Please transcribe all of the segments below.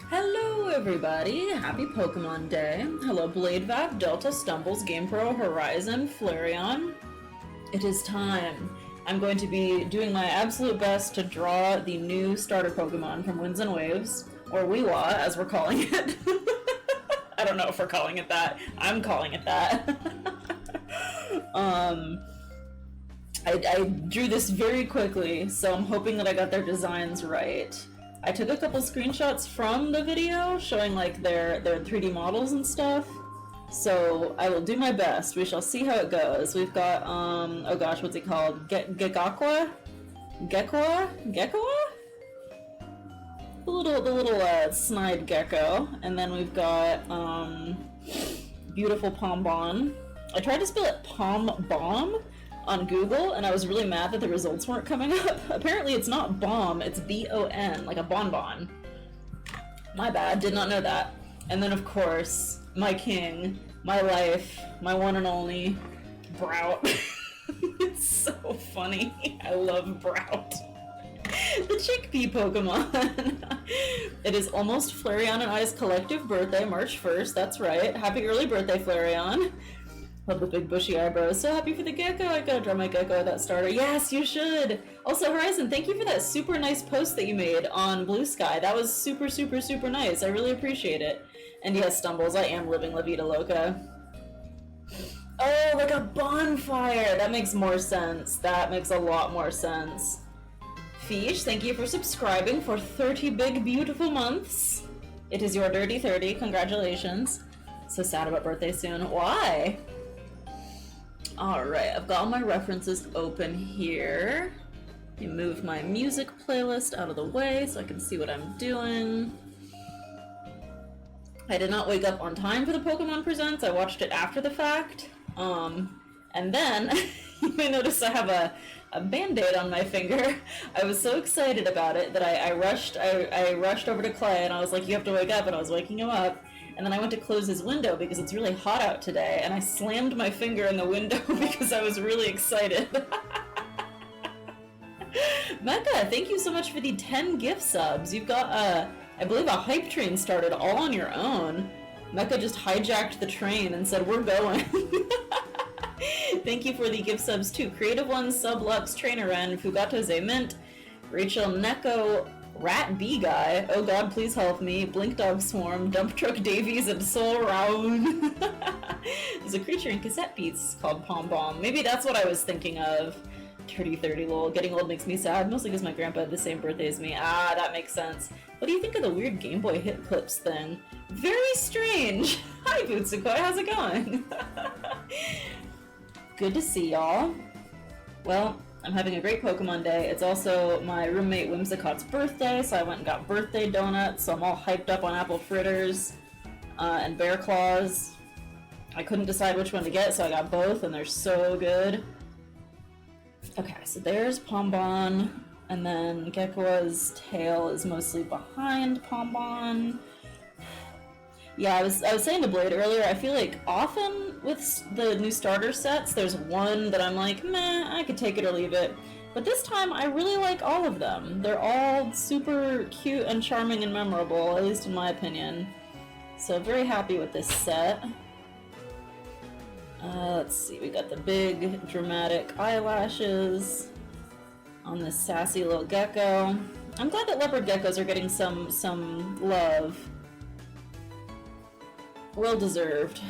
Hello everybody, happy Pokemon Day. Hello Bladevap, Delta, Stumbles, GamePro, Horizon, Flareon. It is time. I'm going to be doing my absolute best to draw the new starter Pokemon from Winds and Waves, or Weewa as we're calling it. I don't know if we're calling it that. I'm calling it that. I drew this very quickly, so I'm hoping that I got their designs right. I took a couple screenshots from the video showing like their 3D models and stuff, so I will do my best. We shall see how it goes. We've got, oh gosh, what's it called? Gekwa? The little snide gecko. And then we've got, beautiful Pombon. I tried to spell it Pom Bomb on Google, and I was really mad that the results weren't coming up. Apparently it's not bomb, it's B-O-N, like a bonbon. My bad, did not know that. And then of course, my king, my life, my one and only, Brout. It's so funny. I love Brout. The chickpea Pokemon. It is almost Flareon and I's collective birthday, March 1st, that's right. Happy early birthday, Flareon. Love the big bushy eyebrows. So happy for the gecko. I gotta draw my gecko with that starter. Yes, you should. Also, Horizon, thank you for that super nice post that you made on Blue Sky. That was super, super, super nice. I really appreciate it. And yes, Stumbles, I am living La Vida Loca. Oh, like a bonfire. That makes more sense. That makes a lot more sense. Fish, thank you for subscribing for 30 big, beautiful months. It is your dirty 30. Congratulations. So sad about birthday soon. Why? Alright, I've got all my references open here. Let me move my music playlist out of the way so I can see what I'm doing. I did not wake up on time for the Pokemon Presents. I watched it after the fact. And then, you may notice I have a band-aid on my finger. I was so excited about it that I rushed over to Clay and I was like, you have to wake up, and I was waking him up. And then I went to close his window because it's really hot out today, and I slammed my finger in the window because I was really excited. Mecca, thank you so much for the 10 gift subs. You've got, I believe, a hype train started all on your own. Mecca just hijacked the train and said, we're going. Thank you for the gift subs too. Creative Ones, Sublux, Trainer Ren, Fugatoze Mint, Rachel Neko, Rat Bee Guy, oh god please help me, Blink Dog Swarm, Dump Truck Davies, and Soul Round. There's a creature in cassette beats called Pom Bomb. Maybe that's what I was thinking of. 30 lol. Getting old makes me sad, mostly because my grandpa had the same birthday as me. Ah, that makes sense. What do you think of the weird Game Boy hit clips thing? Very strange! Hi Bootsukoi, how's it going? Good to see y'all. Well, I'm having a great Pokemon day. It's also my roommate Whimsicott's birthday, so I went and got birthday donuts, so I'm all hyped up on apple fritters and bear claws. I couldn't decide which one to get, so I got both, and they're so good. Okay, so there's Pombon, and then Gekkoa's tail is mostly behind Pombon. Yeah, I was saying to Blade earlier, I feel like often with the new starter sets, there's one that I'm like, meh, I could take it or leave it. But this time, I really like all of them. They're all super cute and charming and memorable, at least in my opinion. So very happy with this set. Let's see, we got the big dramatic eyelashes on this sassy little gecko. I'm glad that leopard geckos are getting some love. Well deserved.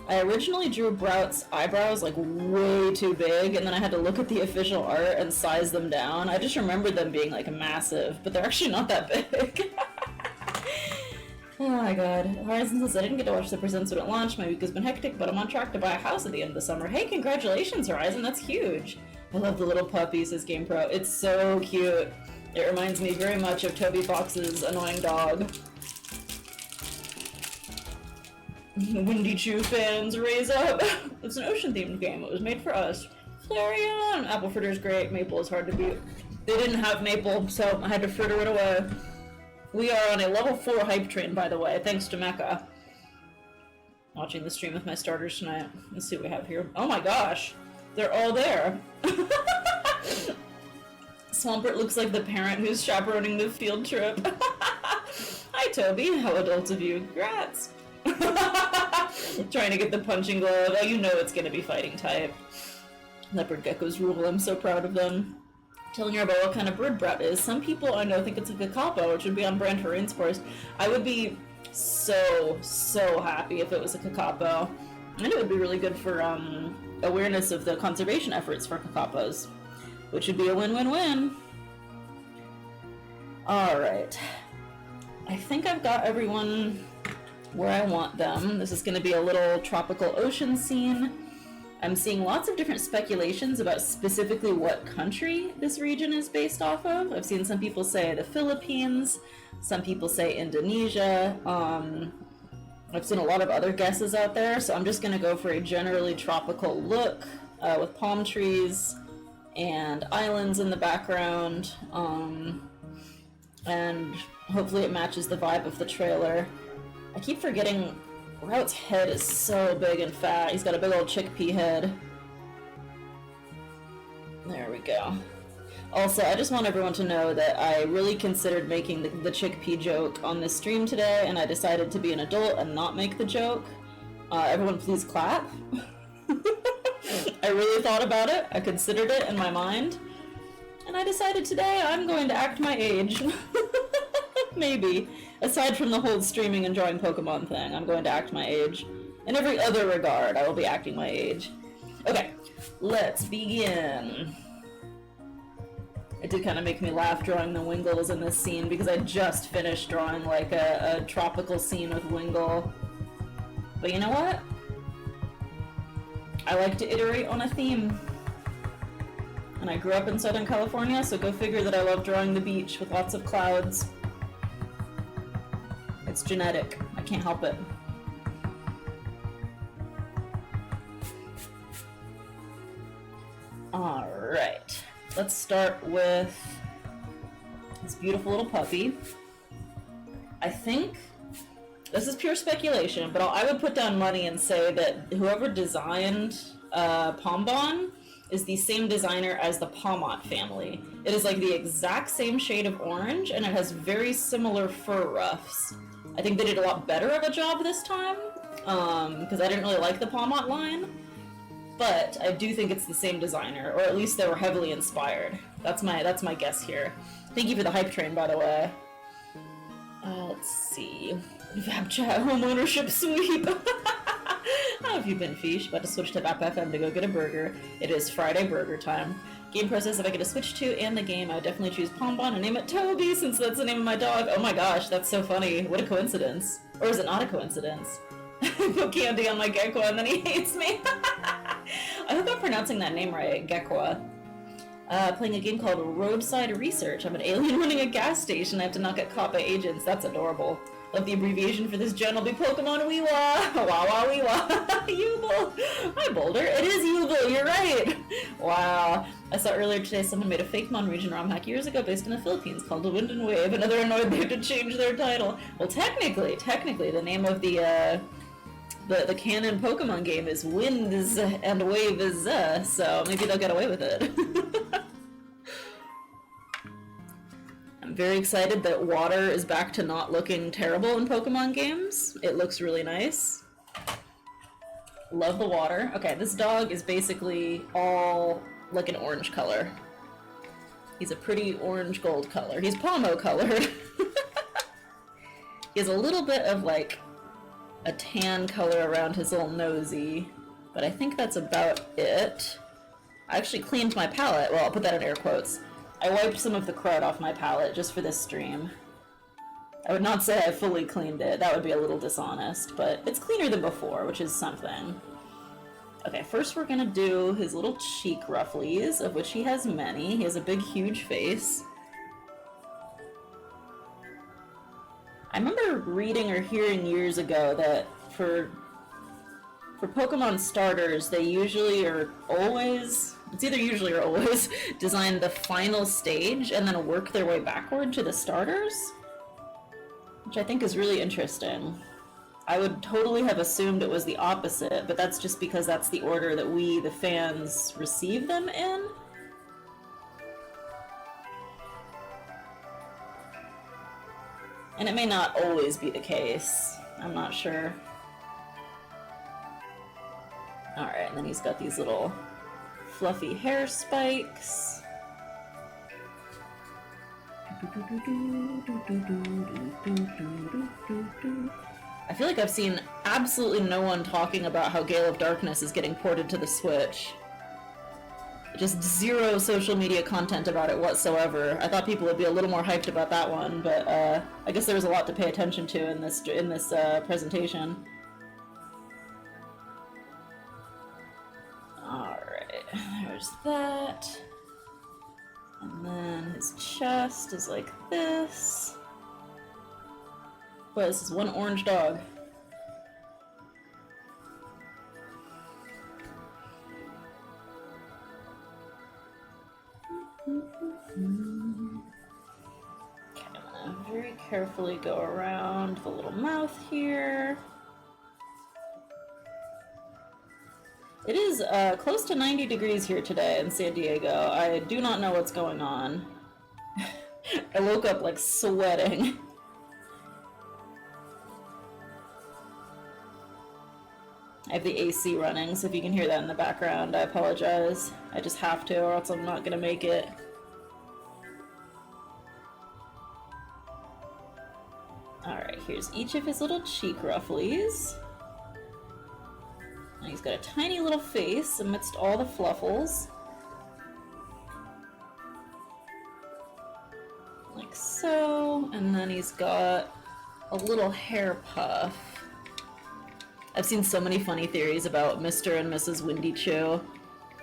I originally drew Brout's eyebrows like way too big, and then I had to look at the official art and size them down. I just remembered them being like massive, but they're actually not that big. Oh my god. Horizon says I didn't get to watch the Presents when it launched. My week has been hectic, but I'm on track to buy a house at the end of the summer. Hey, congratulations, Horizon. That's huge. I love the little puppy, says GamePro. It's so cute. It reminds me very much of Toby Fox's annoying dog. Windy Chew fans, raise up! It's an ocean-themed game. It was made for us. Flareon! Apple fritter's great. Maple is hard to beat. They didn't have maple, so I had to fritter it away. We are on a level 4 hype train, by the way, thanks to Mecca. Watching the stream with my starters tonight. Let's see what we have here. Oh my gosh! They're all there! Swampert looks like the parent who's chaperoning the field trip. Hi Hi, Toby. How adult of you. Congrats. Trying to get the punching glove. Oh, you know it's gonna be fighting type. Leopard geckos rule. I'm so proud of them. Telling her about what kind of bird Brett is. Some people I know think it's a kakapo, which would be on brand for Rainforest. I would be so happy if it was a kakapo. And it would be really good for awareness of the conservation efforts for kakapos, which would be a win-win-win. Alright. I think I've got everyone where I want them. This is going to be a little tropical ocean scene. I'm seeing lots of different speculations about specifically what country this region is based off of. I've seen some people say the Philippines, some people say Indonesia. I've seen a lot of other guesses out there, so I'm just going to go for a generally tropical look with palm trees and islands in the background, and hopefully it matches the vibe of the trailer. I keep forgetting Rout's head is so big and fat. He's got a big old chickpea head. There we go. Also, I just want everyone to know that I really considered making the chickpea joke on this stream today, and I decided to be an adult and not make the joke. Everyone please clap. I really thought about it. I considered it in my mind. And I decided today I'm going to act my age. Maybe. Aside from the whole streaming and drawing Pokemon thing, I'm going to act my age. In every other regard, I will be acting my age. Okay, let's begin. It did kind of make me laugh drawing the Wingles in this scene because I just finished drawing like a tropical scene with Wingle. But you know what? I like to iterate on a theme. And I grew up in Southern California, so go figure that I love drawing the beach with lots of clouds. It's genetic. I can't help it. Alright. Let's start with this beautiful little puppy. I think, this is pure speculation, but I would put down money and say that whoever designed Pombon is the same designer as the Pomont family. It is like the exact same shade of orange, and it has very similar fur ruffs. I think they did a lot better of a job this time, because I didn't really like the Pomont line, but I do think it's the same designer, or at least they were heavily inspired. That's my guess here. Thank you for the hype train, by the way. Let's see. VapChat homeownership sweep. How have you been, Fish? About to switch to Vap FM to go get a burger. It is Friday burger time. Game process, if I get to switch to and the game, I would definitely choose Pombon and name it Toby, since that's the name of my dog. Oh my gosh, that's so funny. What a coincidence. Or is it not a coincidence? I put candy on my Gekwa and then he hates me. I hope I'm pronouncing that name right, Gekwa. Playing a game called Roadside Research. I'm an alien running a gas station. I have to not get caught by agents. That's adorable. Love the abbreviation for this gen will be Pokemon Weewa. Wawa Weewa. Yubel. Hi, Boulder. It is Yubel. You're right. Wow. I saw earlier today someone made a fake Mon-region ROM hack years ago based in the Philippines called The Wind and Wave. Another annoyed they had to change their title. Well, technically, the name of the canon Pokemon game is Winds and Waves, so maybe they'll get away with it. I'm very excited that water is back to not looking terrible in Pokemon games. It looks really nice. Love the water. Okay, this dog is basically all like an orange color. He's a pretty orange gold color. He's Pomo colored. He has a little bit of like a tan color around his little nosy, but I think that's about it. I actually cleaned my palette. Well, I'll put that in air quotes. I wiped some of the crud off my palette just for this stream. I would not say I fully cleaned it. That would be a little dishonest, but it's cleaner than before, which is something. Okay, first we're gonna do his little cheek rufflies, of which he has many. He has a big, huge face. I remember reading or hearing years ago that for Pokemon starters, they usually or always, it's either usually or always, design the final stage and then work their way backward to the starters, which I think is really interesting. I would totally have assumed it was the opposite, but that's just because that's the order that we, the fans, receive them in. And it may not always be the case. I'm not sure. Alright, and then he's got these little fluffy hair spikes. I feel like I've seen absolutely no one talking about how Gale of Darkness is getting ported to the Switch. Just zero social media content about it whatsoever. I thought people would be a little more hyped about that one, but I guess there was a lot to pay attention to in this presentation. Alright, there's that. And then his chest is like this. Boy, this is one orange dog. Okay, I'm gonna very carefully go around the little mouth here. It is close to 90 degrees here today in San Diego. I do not know what's going on. I woke up like sweating. I have the AC running, so if you can hear that in the background, I apologize. I just have to, or else I'm not gonna make it. Alright, here's each of his little cheek rufflies. And he's got a tiny little face amidst all the fluffles. Like so, and then he's got a little hair puff. I've seen so many funny theories about Mr. and Mrs. Windy Chew.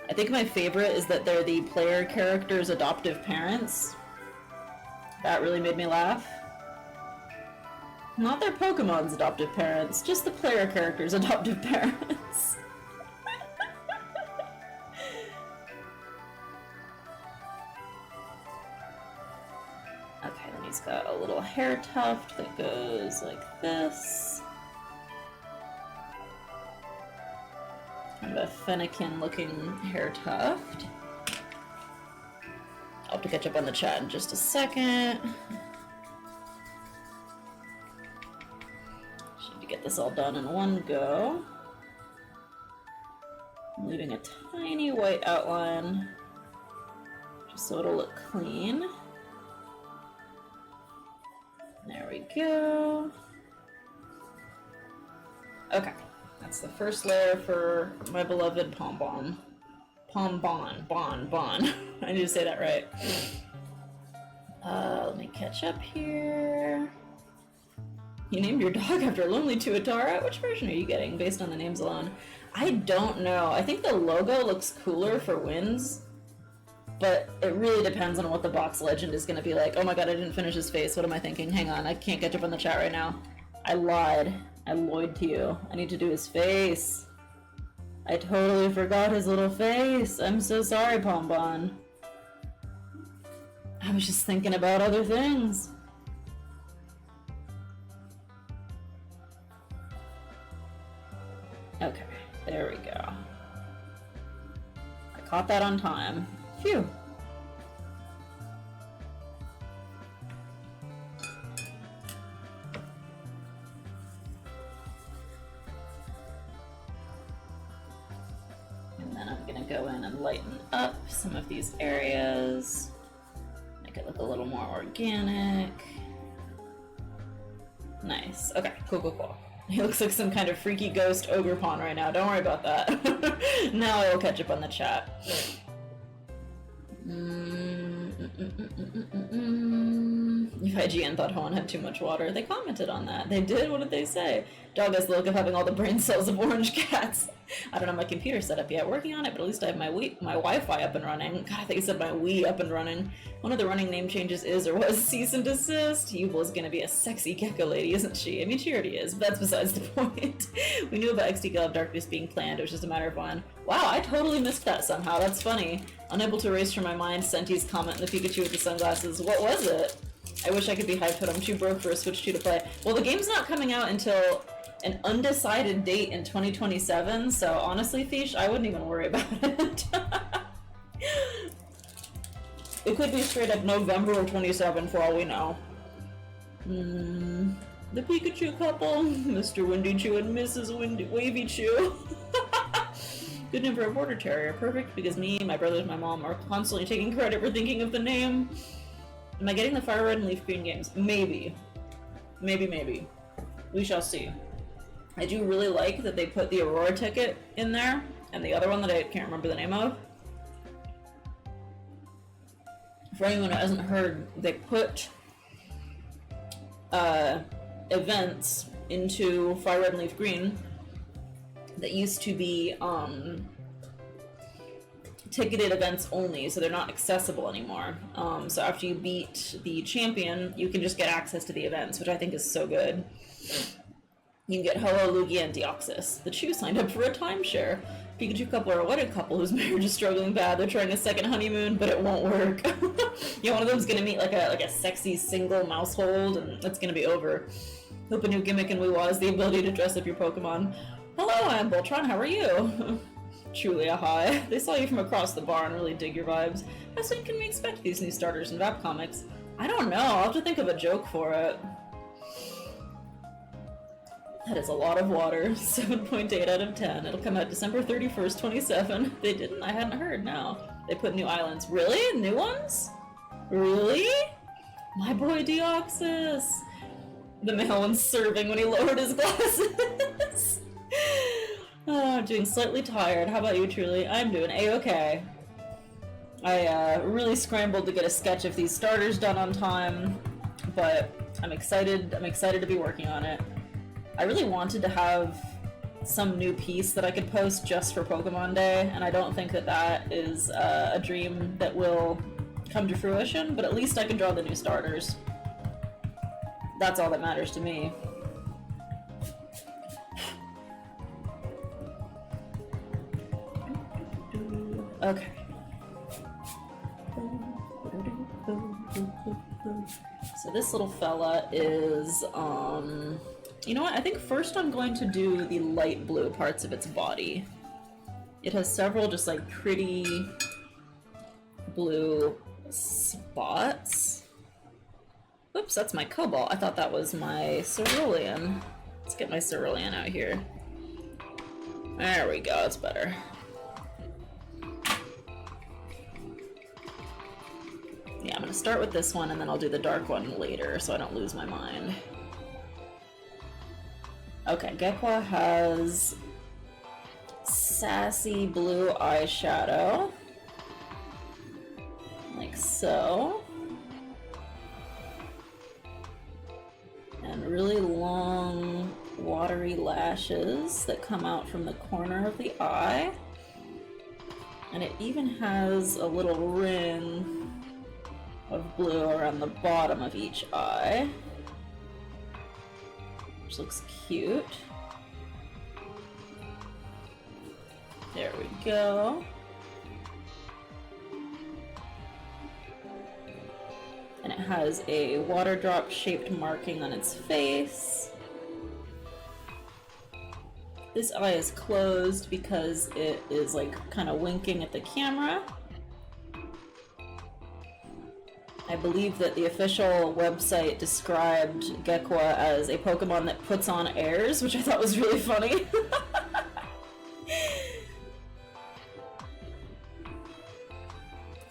I think my favorite is that they're the player character's adoptive parents. That really made me laugh. Not their Pokemon's adoptive parents, just the player character's adoptive parents. Okay, then he's got a little hair tuft that goes like this. Kind of a Fennekin-looking hair tuft. I'll have to catch up on the chat in just a second. Should to get this all done in one go. I'm leaving a tiny white outline just so it'll look clean. There we go. Okay. That's the first layer for my beloved Pom Bon. Bon. I need to say that right. Let me catch up here. You named your dog after Lonely Tuatara? Which version are you getting based on the names alone? I don't know. I think the logo looks cooler for Wins, but it really depends on what the box legend is going to be like. Oh my god, I didn't finish his face. What am I thinking? Hang on, I can't catch up on the chat right now. I lied. I lied to you. I need to do his face. I totally forgot his little face. I'm so sorry, Pom Bon. I was just thinking about other things. Okay, there we go. I caught that on time. Phew. Go in and lighten up some of these areas, make it look a little more organic. Nice. Okay, cool. He looks like some kind of freaky ghost ogre pawn right now. Don't worry about that. Now I will catch up on the chat. If IGN thought Hoenn had too much water, they commented on that. They did? What did they say? Dog has the look of having all the brain cells of orange cats. I don't have my computer set up yet. Working on it, but at least I have my Wi-Fi up and running. God, I think I said my Wii up and running. One of the running name changes is or was cease and desist. Yubel is gonna be a sexy gecko lady, isn't she? I mean, she already is, but that's besides the point. We knew about XD Gale of Darkness being planned. It was just a matter of when. Wow, I totally missed that somehow. That's funny. Unable to erase from my mind Senti's comment in the Pikachu with the sunglasses. What was it? I wish I could be hyped, but I'm too broke for a Switch 2 to play. Well, the game's not coming out until an undecided date in 2027, so honestly, Fish, I wouldn't even worry about it. It could be straight up November of 27 for all we know. The Pikachu couple, Mr. Windy Chew and Mrs. Wavy Chew. Good name for a border terrier. Perfect because me, my brothers, and my mom are constantly taking credit for thinking of the name. Am I getting the fire red and leaf green games? Maybe. Maybe. We shall see. I do really like that they put the Aurora ticket in there, and the other one that I can't remember the name of. For anyone who hasn't heard, they put events into Fire Red and Leaf Green that used to be ticketed events only, so they're not accessible anymore. So after you beat the champion, you can just get access to the events, which I think is so good. You can get Ho-Oh, Lugia, and Deoxys. The Chew signed up for a timeshare. Pikachu couple are a wedded couple whose marriage is struggling bad. They're trying a second honeymoon, but it won't work. Yeah, one of them's gonna meet like a sexy single mousehold, and it's gonna be over. Hope a new gimmick in Wuwa is the ability to dress up your Pokemon. Hello, I'm Voltron. How are you? Truly a hi. They saw you from across the bar and really dig your vibes. How soon can we expect these new starters in VAP Comics? I don't know. I'll have to think of a joke for it. That is a lot of water. 7.8 out of 10. It'll come out December 31st, 27. They didn't? I hadn't heard, no. They put new islands. Really? New ones? Really? My boy Deoxys! The male one's serving when he lowered his glasses. Oh, I'm doing slightly tired. How about you, Truly? I'm doing A-okay. I really scrambled to get a sketch of these starters done on time, but I'm excited to be working on it. I really wanted to have some new piece that I could post just for Pokemon Day, and I don't think that that is a dream that will come to fruition, but at least I can draw the new starters. That's all that matters to me. Okay. So this little fella is, you know what? I think first I'm going to do the light blue parts of its body. It has several just like pretty blue spots. Oops, that's my Cobalt. I thought that was my Cerulean. Let's get my Cerulean out here. There we go, it's better. Yeah, I'm gonna start with this one and then I'll do the dark one later so I don't lose my mind. Okay, Gekwa has sassy blue eyeshadow. Like so. And really long, watery lashes that come out from the corner of the eye. And it even has a little ring of blue around the bottom of each eye. Which looks cute. There we go. And it has a water drop shaped marking on its face. This eye is closed because it is like kind of winking at the camera. I believe that the official website described Gekwa as a Pokemon that puts on airs, which I thought was really funny.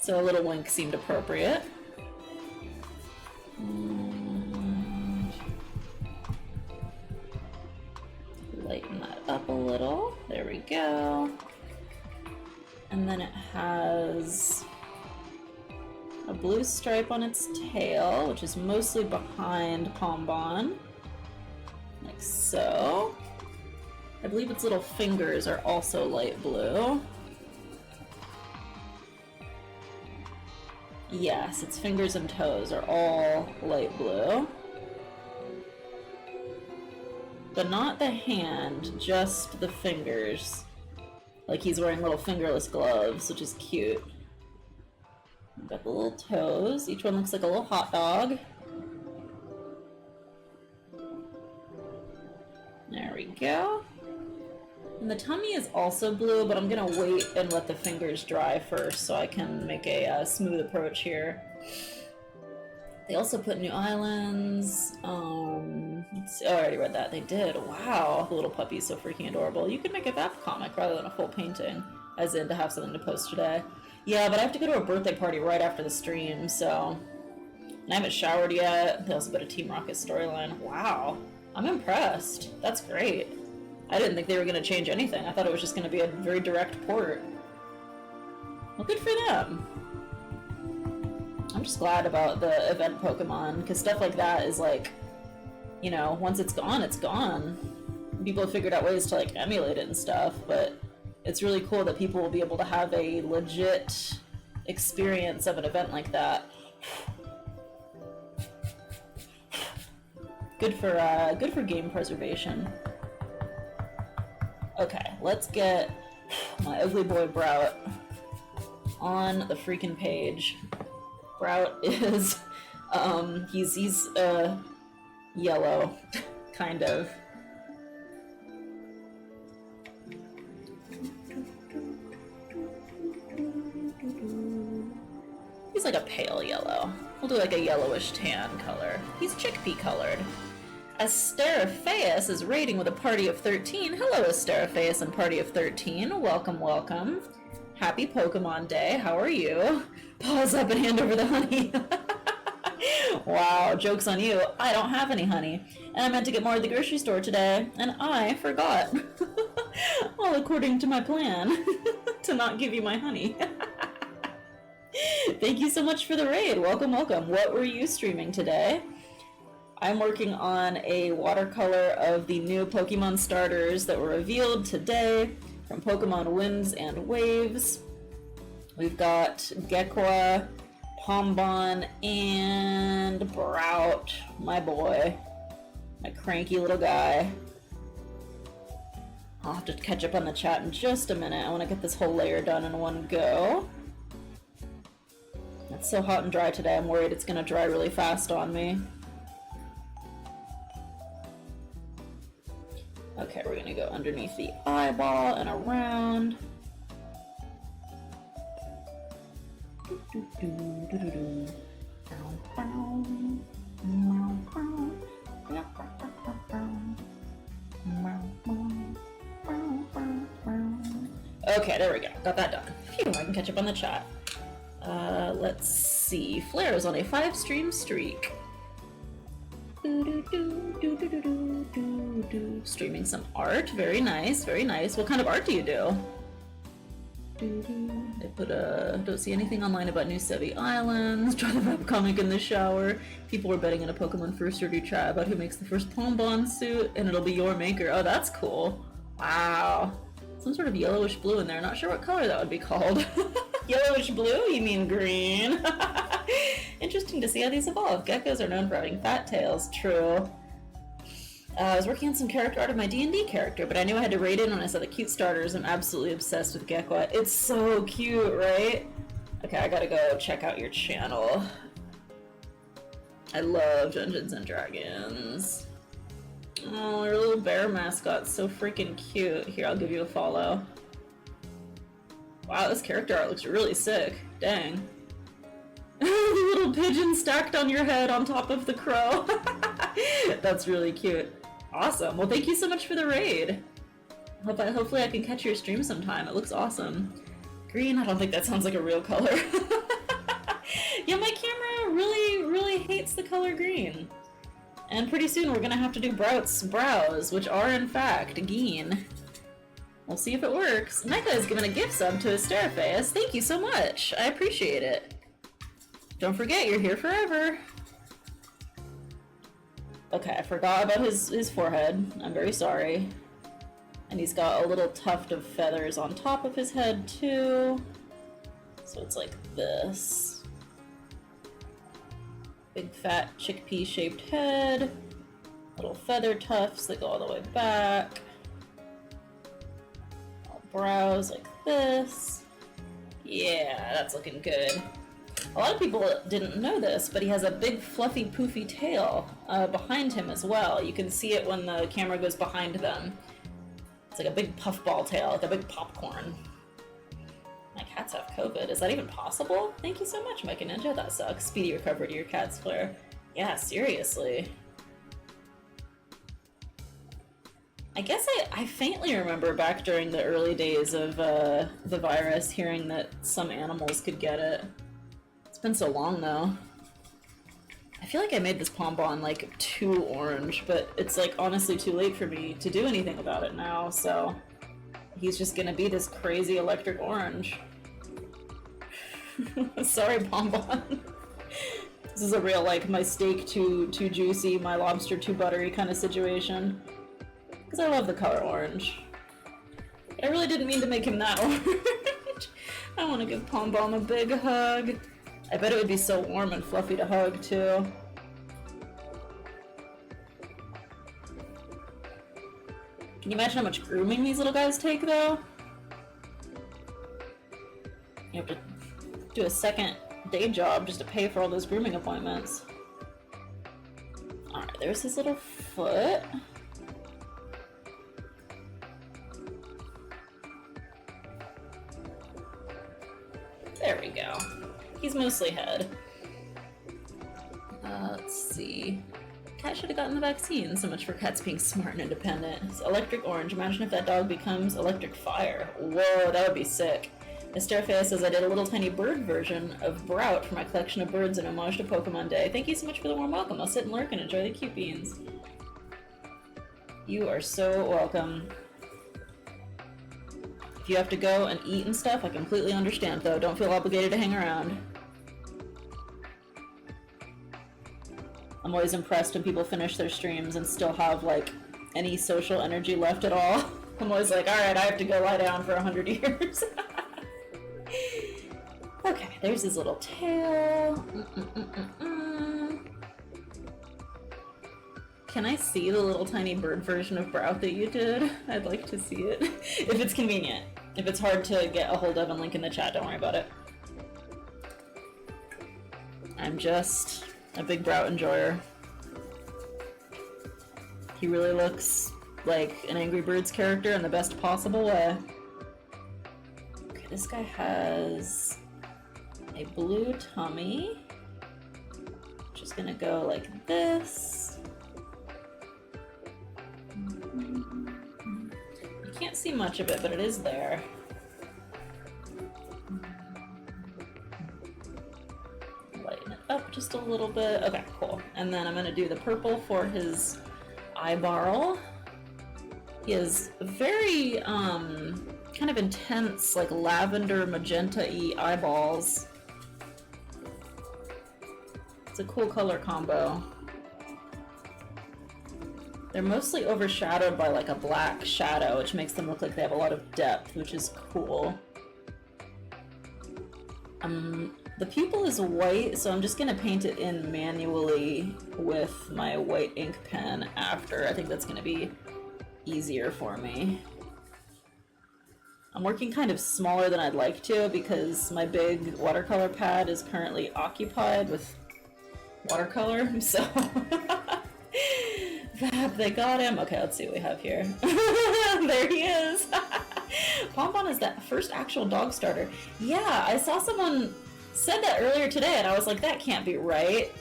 So a little wink seemed appropriate. Lighten that up a little. There we go. And then it has a blue stripe on its tail, which is mostly behind Pombon. Like so. I believe its little fingers are also light blue. Yes, its fingers and toes are all light blue. But not the hand, just the fingers. Like he's wearing little fingerless gloves, which is cute. We've got the little toes. Each one looks like a little hot dog. There we go. And the tummy is also blue, but I'm gonna wait and let the fingers dry first so I can make a smooth approach here. They also put new islands. Let's see. Oh, I already read that. They did. Wow, the little puppy's so freaking adorable. You could make a VAP comic rather than a full painting, as in to have something to post today. Yeah, but I have to go to a birthday party right after the stream, so... And I haven't showered yet. They also put a Team Rocket storyline. Wow, I'm impressed. That's great. I didn't think they were going to change anything. I thought it was just going to be a very direct port. Well, good for them. I'm just glad about the event Pokemon, because stuff like that is like, you know, once it's gone, it's gone. People have figured out ways to like emulate it and stuff, but it's really cool that people will be able to have a legit experience of an event like that. Good for game preservation. Okay, let's get my ugly boy Brout on the freaking page. Brout is, he's yellow, kind of. He's like a pale yellow. We'll do like a yellowish tan color. He's chickpea colored. Asterophaeus is raiding with a party of 13. Hello, Asterophaeus and party of 13. Welcome, welcome. Happy Pokemon Day. How are you? Paws up and hand over the honey. Wow, joke's on you. I don't have any honey. And I meant to get more at the grocery store today, and I forgot. All according to my plan. To not give you my honey. Thank you so much for the raid. Welcome, welcome. What were you streaming today? I'm working on a watercolor of the new Pokemon starters that were revealed today from Pokemon Winds and Waves. We've got Gekwa, Pombon, and Brout, my boy. My cranky little guy. I'll have to catch up on the chat in just a minute. I want to get this whole layer done in one go. It's so hot and dry today, I'm worried it's going to dry really fast on me. Okay, we're gonna go underneath the eyeball and around. Okay, there we go. Got that done. Phew, I can catch up on the chat. Let's see. Flare is on a 5-stream streak. Streaming some art. Very nice, very nice. What kind of art do you do? I put don't see anything online about new Sevi Islands. Draw the webcomic in the shower. People were betting in a Pokemon First Order chat about who makes the first Pombon suit, and it'll be your maker. Oh, that's cool. Wow. Some sort of yellowish blue in there. Not sure what color that would be called. Yellowish blue? You mean green? Interesting to see how these evolve. Geckos are known for having fat tails. True. I was working on some character art of my D&D character, but I knew I had to raid in when I saw the cute starters. I'm absolutely obsessed with Gekwa. It's so cute, right? Okay, I gotta go check out your channel. I love Dungeons and Dragons. Oh, your little bear mascot's so freaking cute. Here, I'll give you a follow. Wow, this character art looks really sick. Dang. The little pigeon stacked on your head on top of the crow. That's really cute. Awesome. Well, thank you so much for the raid. Hopefully I can catch your stream sometime. It looks awesome. Green? I don't think that sounds like a real color. Yeah, my camera really hates the color green. And pretty soon we're gonna have to do Brout's brows, which are in fact green. We'll see if it works. Mecca has given a gift sub to Asterophaeus. Thank you so much. I appreciate it. Don't forget, you're here forever. Okay, I forgot about his forehead. I'm very sorry. And he's got a little tuft of feathers on top of his head, too. So it's like this. Big fat chickpea-shaped head. Little feather tufts that go all the way back. Brows like this. Yeah, that's looking good. A lot of people didn't know this, but he has a big fluffy poofy tail behind him as well. You can see it when the camera goes behind them. It's like a big puffball tail, like a big popcorn. My cats have COVID. Is that even possible? Thank you so much, Mega Ninja. That sucks. Speedy recovery to your cats, Flare. Yeah, seriously. I guess I faintly remember back during the early days of the virus hearing that some animals could get it. It's been so long, though. I feel like I made this bonbon like too orange, but it's like honestly too late for me to do anything about it now, so he's just gonna be this crazy electric orange. Sorry, bonbon. This is a real like my steak too juicy, my lobster too buttery kind of situation. Because I love the color orange. I really didn't mean to make him that orange. I want to give Pom Bom a big hug. I bet it would be so warm and fluffy to hug, too. Can you imagine how much grooming these little guys take, though? You have to do a second day job just to pay for all those grooming appointments. Alright, there's his little foot. There we go. He's mostly head. Let's see. Cat should have gotten the vaccine. So much for cats being smart and independent. It's electric orange. Imagine if that dog becomes electric fire. Whoa, that would be sick. Mysterifea says I did a little tiny bird version of Brout for my collection of birds in homage to Pokemon Day. Thank you so much for the warm welcome. I'll sit and lurk and enjoy the cute beans. You are so welcome. If you have to go and eat and stuff, I completely understand, though. Don't feel obligated to hang around. I'm always impressed when people finish their streams and still have, like, any social energy left at all. I'm always like, alright, I have to go lie down for 100 years. Okay, there's his little tail. Can I see the little tiny bird version of Brout that you did? I'd like to see it. If it's convenient. If it's hard to get a hold of and link in the chat, don't worry about it. I'm just a big Brout enjoyer. He really looks like an Angry Birds character in the best possible way. Okay, this guy has a blue tummy. Just gonna go like this. You can't see much of it, but it is there. Lighten it up just a little bit. Okay, cool. And then I'm gonna do the purple for his eyeball. He has very, kind of intense, like lavender magenta-y eyeballs. It's a cool color combo. They're mostly overshadowed by like a black shadow, which makes them look like they have a lot of depth, which is cool. The pupil is white, so I'm just gonna paint it in manually with my white ink pen after. I think that's gonna be easier for me. I'm working kind of smaller than I'd like to because my big watercolor pad is currently occupied with watercolor, so they got him. Okay, let's see what we have here. There he is. Pompon is that first actual dog starter. Yeah, I saw someone said that earlier today and I was like, that can't be right.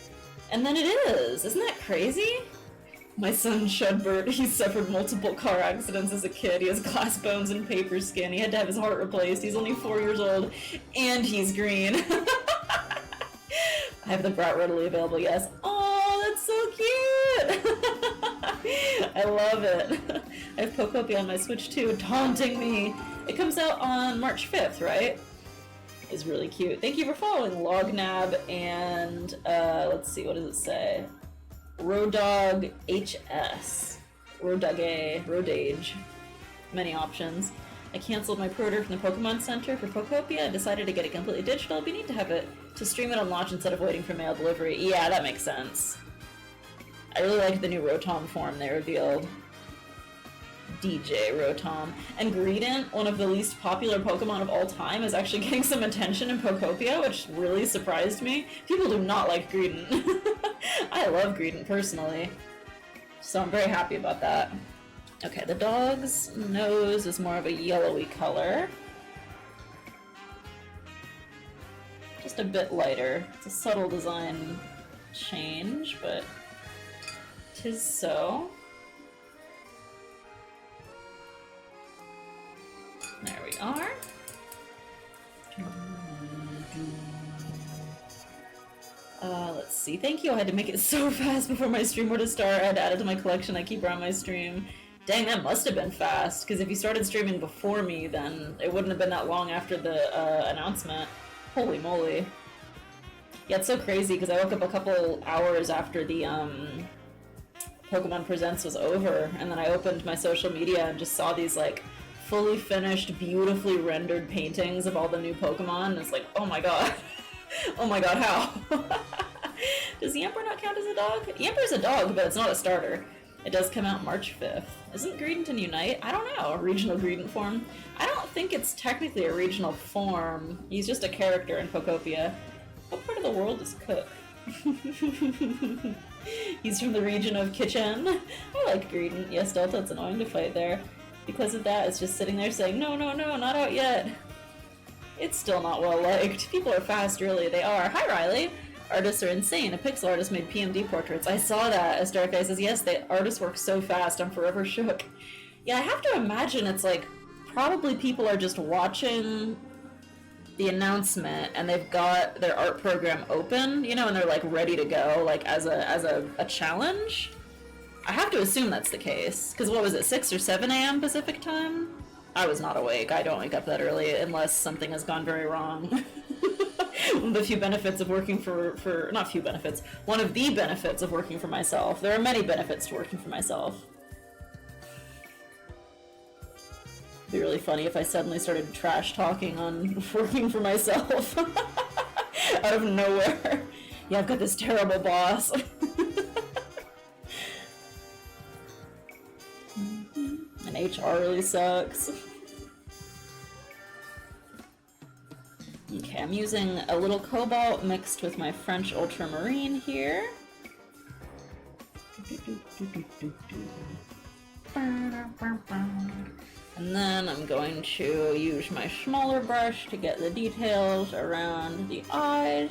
And then it is. Isn't that crazy? My son Shudbird, he suffered multiple car accidents as a kid. He has glass bones and paper skin. He had to have his heart replaced. He's only 4 years old and he's green. I have the Brout readily available, yes. Oh, that's so cute! I love it. I have Pokopia on my Switch too, taunting me. It comes out on March 5th, right? It's really cute. Thank you for following Lognab and, let's see, what does it say? Rodog HS. Rodage. Many options. I canceled my pre-order from the Pokemon Center for Pokopia. I decided to get it completely digital. It'd be neat to have it to stream it on launch instead of waiting for mail delivery. Yeah, that makes sense. I really liked the new Rotom form they revealed. DJ Rotom. And Greedent, one of the least popular Pokemon of all time, is actually getting some attention in Pokopia, which really surprised me. People do not like Greedent. I love Greedent personally, so I'm very happy about that. Okay, the dog's nose is more of a yellowy color. just a bit lighter. It's a subtle design change, but 'tis so. There we are. Let's see. Thank you. I had to make it so fast before my stream were to start. I had to add it to my collection. I keep around my stream. Dang, that must have been fast, because if you started streaming before me, then it wouldn't have been that long after the announcement. Holy moly. Yeah, it's so crazy, because I woke up a couple hours after the Pokemon Presents was over, and then I opened my social media and just saw these, like, fully finished, beautifully rendered paintings of all the new Pokemon, and it's like, oh my god. Oh my god, how? Does Yamper not count as a dog? Yamper's a dog, but it's not a starter. It does come out March 5th. Isn't Greedent Unite? I don't know. A regional Greedent form? I don't think it's technically a regional form. He's just a character in Pokopia. What part of the world is Cook? He's from the region of Kitchen. I like Greedent. Yes, Delta, it's annoying to fight there. Because of that, it's just sitting there saying, no, no, no, not out yet. It's still not well liked. People are fast, really. They are. Hi, Riley. Artists are insane. A pixel artist made PMD portraits. I saw that, as Darkeye says. Yes, the artists work so fast. I'm forever shook. Yeah, I have to imagine it's like, probably people are just watching the announcement and they've got their art program open, you know, and they're like ready to go, like as a challenge. I have to assume that's the case. Because what was it, 6 or 7 a.m. Pacific time? I was not awake. I don't wake up that early unless something has gone very wrong. One of the few benefits of working for not few benefits, one of the benefits of working for myself. There are many benefits to working for myself. It'd be really funny if I suddenly started trash talking on working for myself. Out of nowhere. Yeah, I've got this terrible boss. And HR really sucks. Okay, I'm using a little cobalt mixed with my French ultramarine here. And then I'm going to use my smaller brush to get the details around the eyes.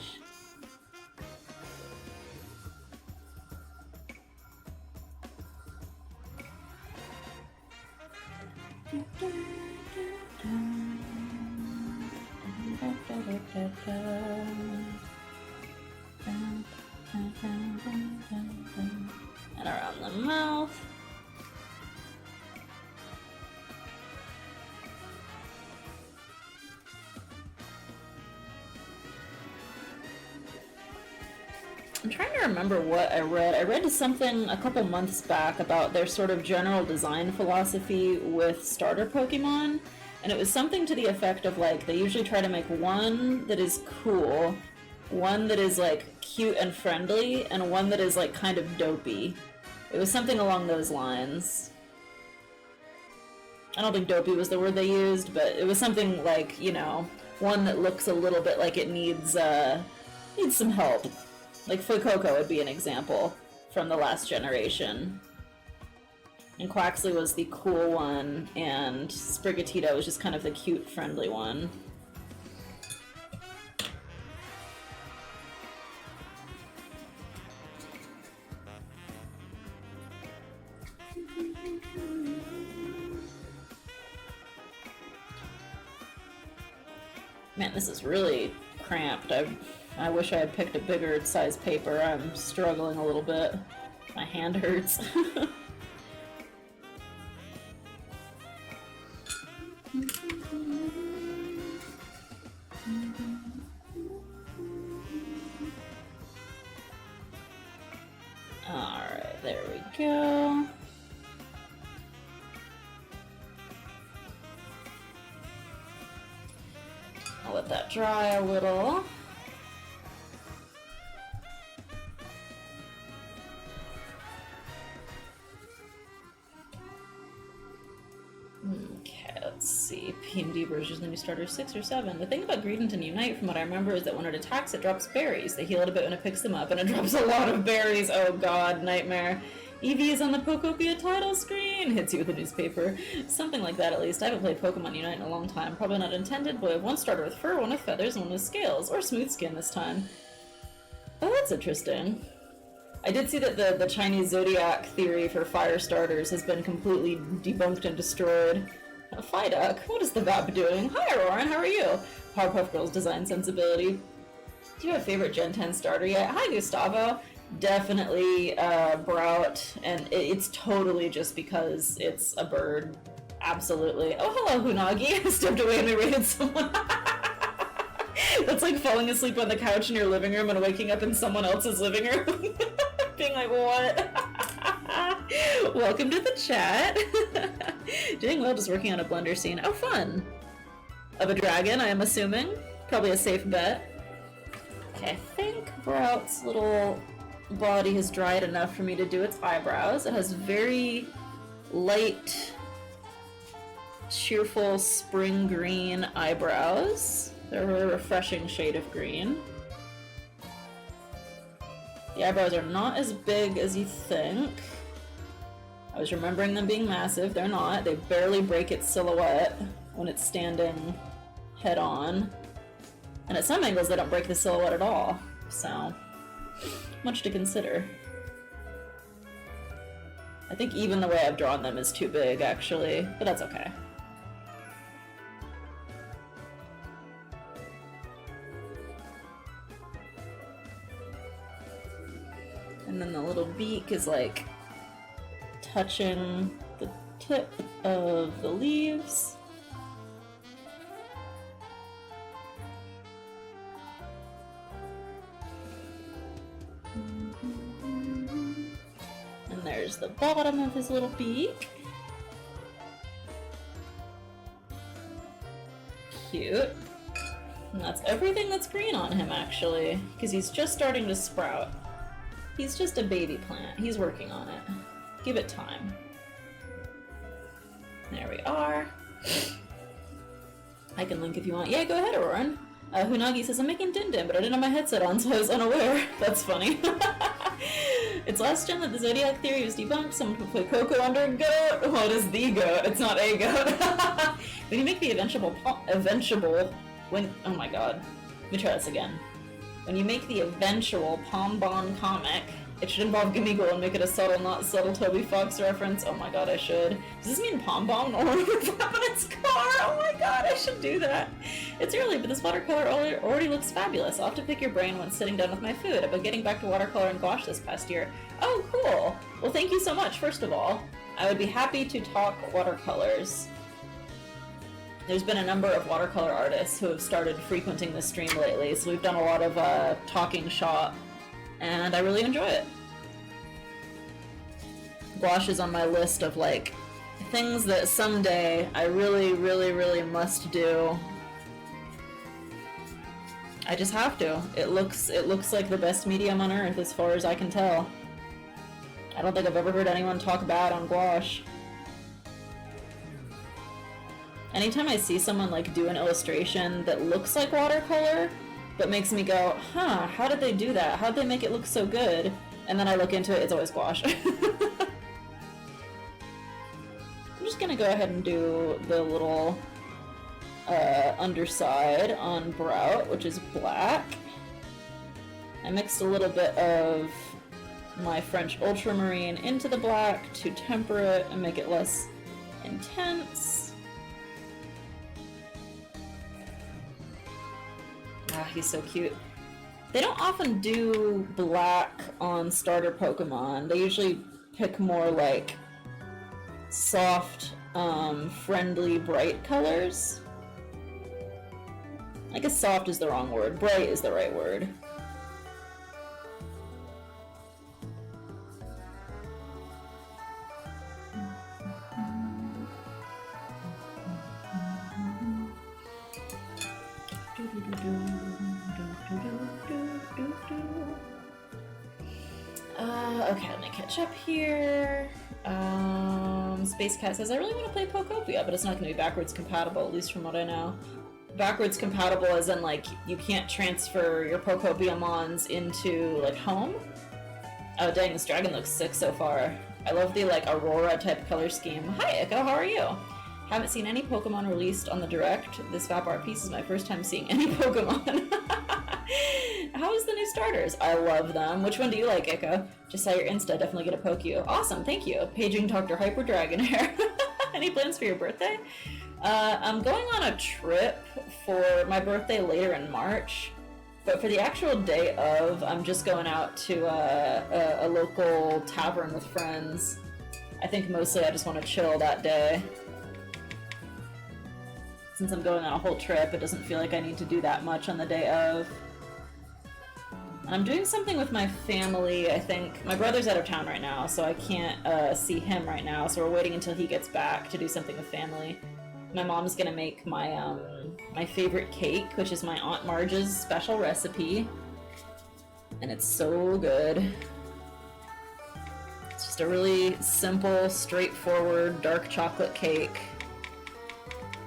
And around the mouth. I'm trying to remember what I read. I read something a couple months back about their sort of general design philosophy with starter Pokemon, and it was something to the effect of, like, they usually try to make one that is cool, one that is, like, cute and friendly, and one that is, like, kind of dopey. It was something along those lines. I don't think dopey was the word they used, but it was something like, you know, one that looks a little bit like it needs some help. Like Fuecoco would be an example from the last generation. And Quaxley was the cool one, and Sprigatito was just kind of the cute, friendly one. Man, this is really cramped. I wish I had picked a bigger size paper. I'm struggling a little bit. My hand hurts. Alright, there we go. I'll let that dry a little. Okay, let's see. PMD versions of the new starter 6 or 7. The thing about Greedent and Unite, from what I remember, is that when it attacks, it drops berries. They heal it a bit when it picks them up, and it drops a lot of berries. Oh god, nightmare. Eevee is on the Pokopia title screen! Hits you with a newspaper. Something like that, at least. I haven't played Pokemon Unite in a long time. Probably not intended, but I have one starter with fur, one with feathers, and one with scales. Or smooth skin this time. Oh, that's interesting. I did see that the Chinese zodiac theory for fire starters has been completely debunked and destroyed. Psyduck, what is the Vap doing? Hi, Auroran, how are you? Powerpuff Girls design sensibility. Do you have a favorite Gen 10 starter yet? Hi, Gustavo. Definitely Brout, and it's totally just because it's a bird. Absolutely. Oh, hello, Hunagi. I stepped away and I raided someone. That's like falling asleep on the couch in your living room and waking up in someone else's living room. Being like, what? Welcome to the chat. Doing well, just working on a blender scene. Oh, fun. Of a dragon, I am assuming. Probably a safe bet. Okay, I think Brout's little body has dried enough for me to do its eyebrows. It has very light, cheerful spring green eyebrows. They're a refreshing shade of green. The eyebrows are not as big as you think. I was remembering them being massive. They're not. They barely break its silhouette when it's standing head on. And at some angles they don't break the silhouette at all. So, much to consider. I think even the way I've drawn them is too big, actually, but that's okay. And then the little beak is like touching the tip of the leaves. And there's the bottom of his little beak. Cute. And that's everything that's green on him, actually, because he's just starting to sprout. He's just a baby plant. He's working on it. Give it time. There we are. I can link if you want. Yeah, go ahead, Auroran. Hunagi says, I'm making Din Din, but I didn't have my headset on, so I was unaware. That's funny. It's last gen that the Zodiac theory was debunked. Someone could play Coco under a goat. What is the goat? It's not a goat. When you make the oh my god. Let me try this again. When you make the eventual Pombon comic, it should involve Gimmighoul and make it a subtle, not subtle Toby Fox reference. Oh my god, I should. Does this mean Pombon or flap on its car? Oh my god, I should do that. It's early, but this watercolor already looks fabulous. I'll have to pick your brain when sitting down with my food. I've been getting back to watercolor and gouache this past year. Oh, cool. Well, thank you so much, first of all. I would be happy to talk watercolors. There's been a number of watercolor artists who have started frequenting this stream lately, so we've done a lot of talking shop, and I really enjoy it. Gouache is on my list of, like, things that someday I really, really, really must do. I just have to. It looks like the best medium on earth as far as I can tell. I don't think I've ever heard anyone talk bad on gouache. Anytime I see someone like do an illustration that looks like watercolor, but makes me go, huh, how did they do that? How'd they make it look so good? And then I look into it, it's always gouache. I'm just gonna go ahead and do the little underside on Brout, which is black. I mixed a little bit of my French ultramarine into the black to temper it and make it less intense. Ah, he's so cute. They don't often do black on starter Pokemon. They usually pick more like soft, friendly, bright colors. I guess soft is the wrong word. Bright is the right word. Okay, let me catch up here. Space Cat says, I really want to play Pokopia, but it's not going to be backwards compatible, at least from what I know. Backwards compatible as in, like, you can't transfer your Pokopia mons into, like, home? Oh, dang, this dragon looks sick so far. I love the like Aurora type color scheme. Hi Echo, how are you? Haven't seen any Pokemon released on the Direct. This Vap art piece is my first time seeing any Pokemon. How is the new starters? I love them. Which one do you like, Echo? Just saw your Insta, definitely gonna poke you. Awesome, thank you. Paging Dr. Hyper Dragon Hair. Any plans for your birthday? I'm going on a trip for my birthday later in March. But for the actual day of, I'm just going out to a local tavern with friends. I think mostly I just want to chill that day. Since I'm going on a whole trip, it doesn't feel like I need to do that much on the day of. And I'm doing something with my family, I think. My brother's out of town right now, so I can't see him right now, so we're waiting until he gets back to do something with family. My mom's gonna make my my favorite cake, which is my Aunt Marge's special recipe. And it's so good. It's just a really simple, straightforward, dark chocolate cake.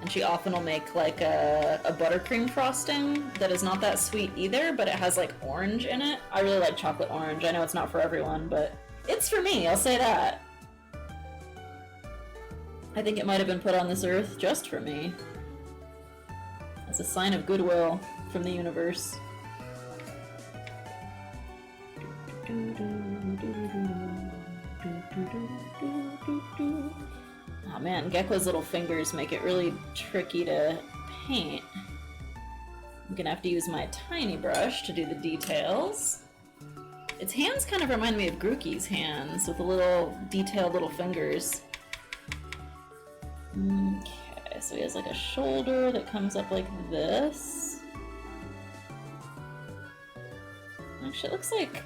And she often will make like a buttercream frosting that is not that sweet either, but it has like orange in it. I really like chocolate orange. I know it's not for everyone, but it's for me, I'll say that. I think it might have been put on this earth just for me. As a sign of goodwill from the universe. Oh man, Gecko's little fingers make it really tricky to paint. I'm gonna have to use my tiny brush to do the details. Its hands kind of remind me of Grookey's hands, with the little detailed little fingers. Okay, so he has like a shoulder that comes up like this. Actually, it looks like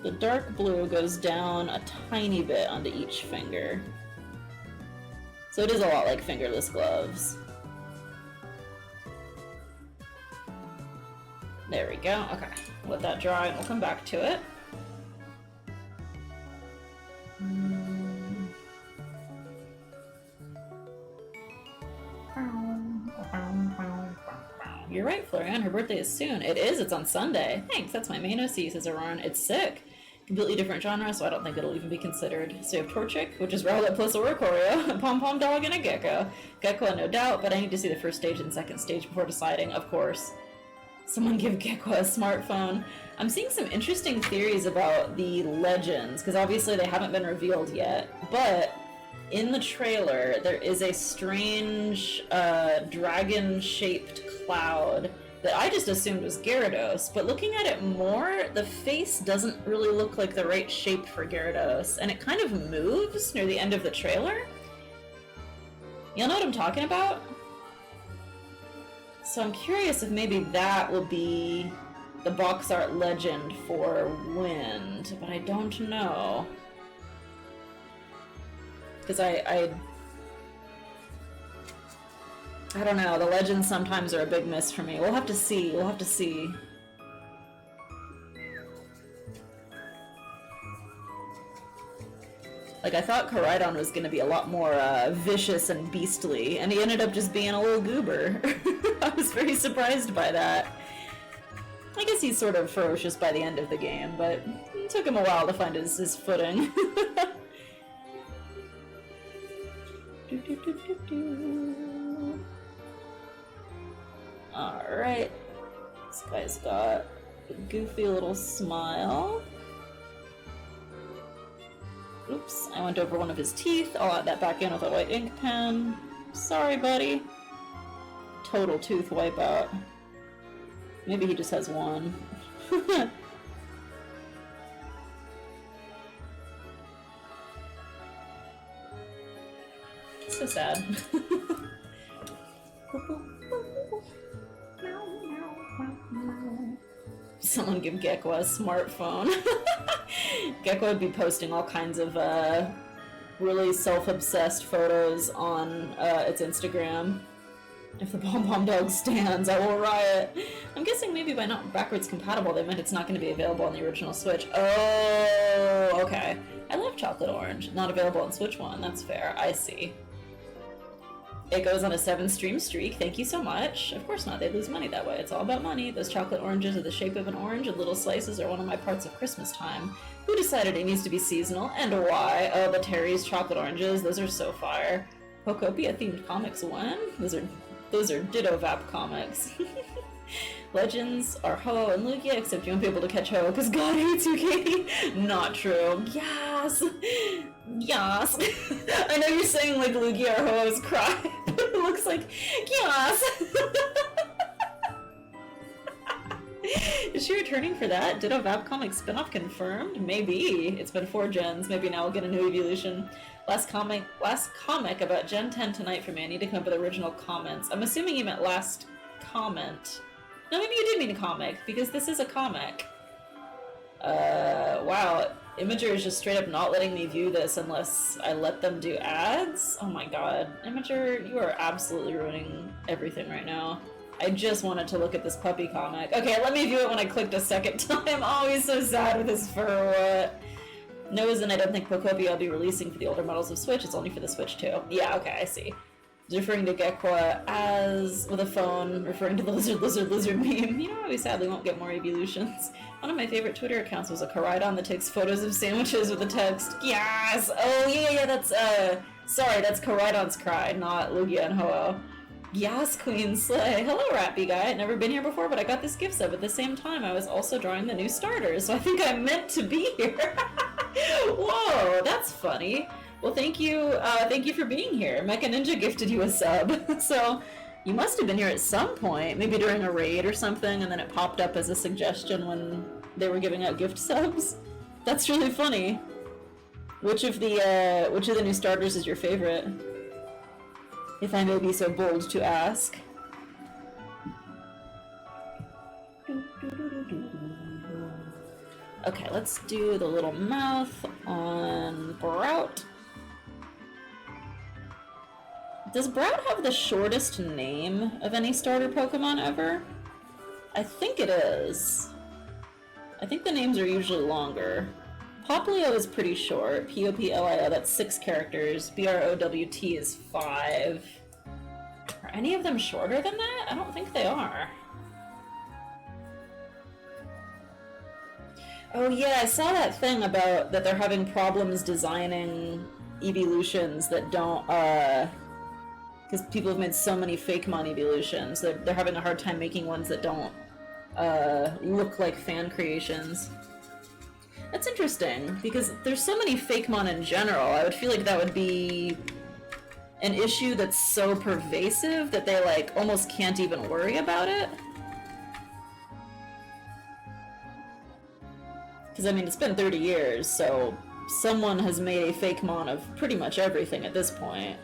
the dark blue goes down a tiny bit onto each finger. So it is a lot like fingerless gloves. There we go. Okay, let that dry and we'll come back to it. You're right, Florian. Her birthday is soon. It is. It's on Sunday. Thanks. That's my main OC, says Aron. It's sick. Completely different genre, so I don't think it'll even be considered. So you have Torchic, which is Rowlet plus Oricorio, a Pom-Pom Dog, and a Gecko. Gecko, no doubt, but I need to see the first stage and second stage before deciding, of course. Someone give Gecko a smartphone. I'm seeing some interesting theories about the legends, because obviously they haven't been revealed yet, but in the trailer there is a strange dragon-shaped cloud that I just assumed was Gyarados, but looking at it more, the face doesn't really look like the right shape for Gyarados, and it kind of moves near the end of the trailer. You'll know what I'm talking about? So I'm curious if maybe that will be the box art legend for Wind, but I don't know. Because I don't know, the legends sometimes are a big miss for me. We'll have to see, we'll have to see. Like, I thought Koraidon was gonna be a lot more vicious and beastly, and he ended up just being a little goober. I was very surprised by that. I guess he's sort of ferocious by the end of the game, but it took him a while to find his footing. Alright. This guy's got a goofy little smile. Oops, I went over one of his teeth. I'll add that back in with a white ink pen. Sorry, buddy. Total tooth wipeout. Maybe he just has one. So sad. Someone give Gecko a smartphone. Gecko would be posting all kinds of really self-obsessed photos on its Instagram. If the Pom-Pom Dog stands, I will riot. I'm guessing maybe by not backwards compatible, they meant it's not going to be available on the original Switch. Oh, okay. I love Chocolate Orange. Not available on Switch 1. That's fair. I see. It goes on a 7-stream streak. Thank you so much. Of course not. They lose money that way. It's all about money. Those chocolate oranges are the shape of an orange, and little slices are one of my parts of Christmas time. Who decided it needs to be seasonal, and why? Oh, the Terry's chocolate oranges. Those are so fire. Pokopia-themed comics when? Those are Ditto Vap comics. Legends are Ho and Lugia, except you won't be able to catch Ho because God hates you, Katie. Not true. Yes! Yes! I know you're saying like Lugia or Ho's cry, but it looks like yes! Is she returning for that? Ditto Vap comic spinoff confirmed? Maybe. It's been 4 gens. Maybe now we'll get a new evolution. Last comic about Gen 10 tonight for me. I need to come up with original comments. I'm assuming you meant last comment. No, maybe you did mean a comic, because this is a comic. Wow. Imager is just straight up not letting me view this unless I let them do ads? Oh my god. Imager, you are absolutely ruining everything right now. I just wanted to look at this puppy comic. Okay, let me view it when I clicked a second time. Oh, he's so sad with his fur, what? No, isn't. I don't think Pokopia will be releasing for the older models of Switch. It's only for the Switch too. Yeah, okay, I see. Referring to Gekwa as with a phone, referring to the lizard meme. You know, we sadly won't get more evolutions. One of my favorite Twitter accounts was a Koraidon that takes photos of sandwiches with the text, yes! Oh, yeah, that's, sorry, that's Koraidon's cry, not Lugia and Ho-Oh. Yes, Queen Slay. Hello, Rappy Guy. I've never been here before, but I got this gift sub at the same time. I was also drawing the new starters, so I think I meant to be here. Whoa, that's funny. Well, thank you for being here. Mecha Ninja gifted you a sub, so you must have been here at some point, maybe during a raid or something, and then it popped up as a suggestion when they were giving out gift subs. That's really funny. Which of the new starters is your favorite? If I may be so bold to ask. Okay, let's do the little mouth on Brout. Does Brout have the shortest name of any starter Pokemon ever? I think it is. I think the names are usually longer. Poplio is pretty short. Poplio, that's 6 characters. Browt is 5. Are any of them shorter than that? I don't think they are. Oh yeah, I saw that thing about that they're having problems designing evolutions that don't, because people have made so many Fakemon evolutions, they're having a hard time making ones that don't look like fan creations. That's interesting, because there's so many Fakemon in general. I would feel like that would be an issue that's so pervasive that they like almost can't even worry about it. Because I mean, it's been 30 years, so someone has made a Fakemon of pretty much everything at this point.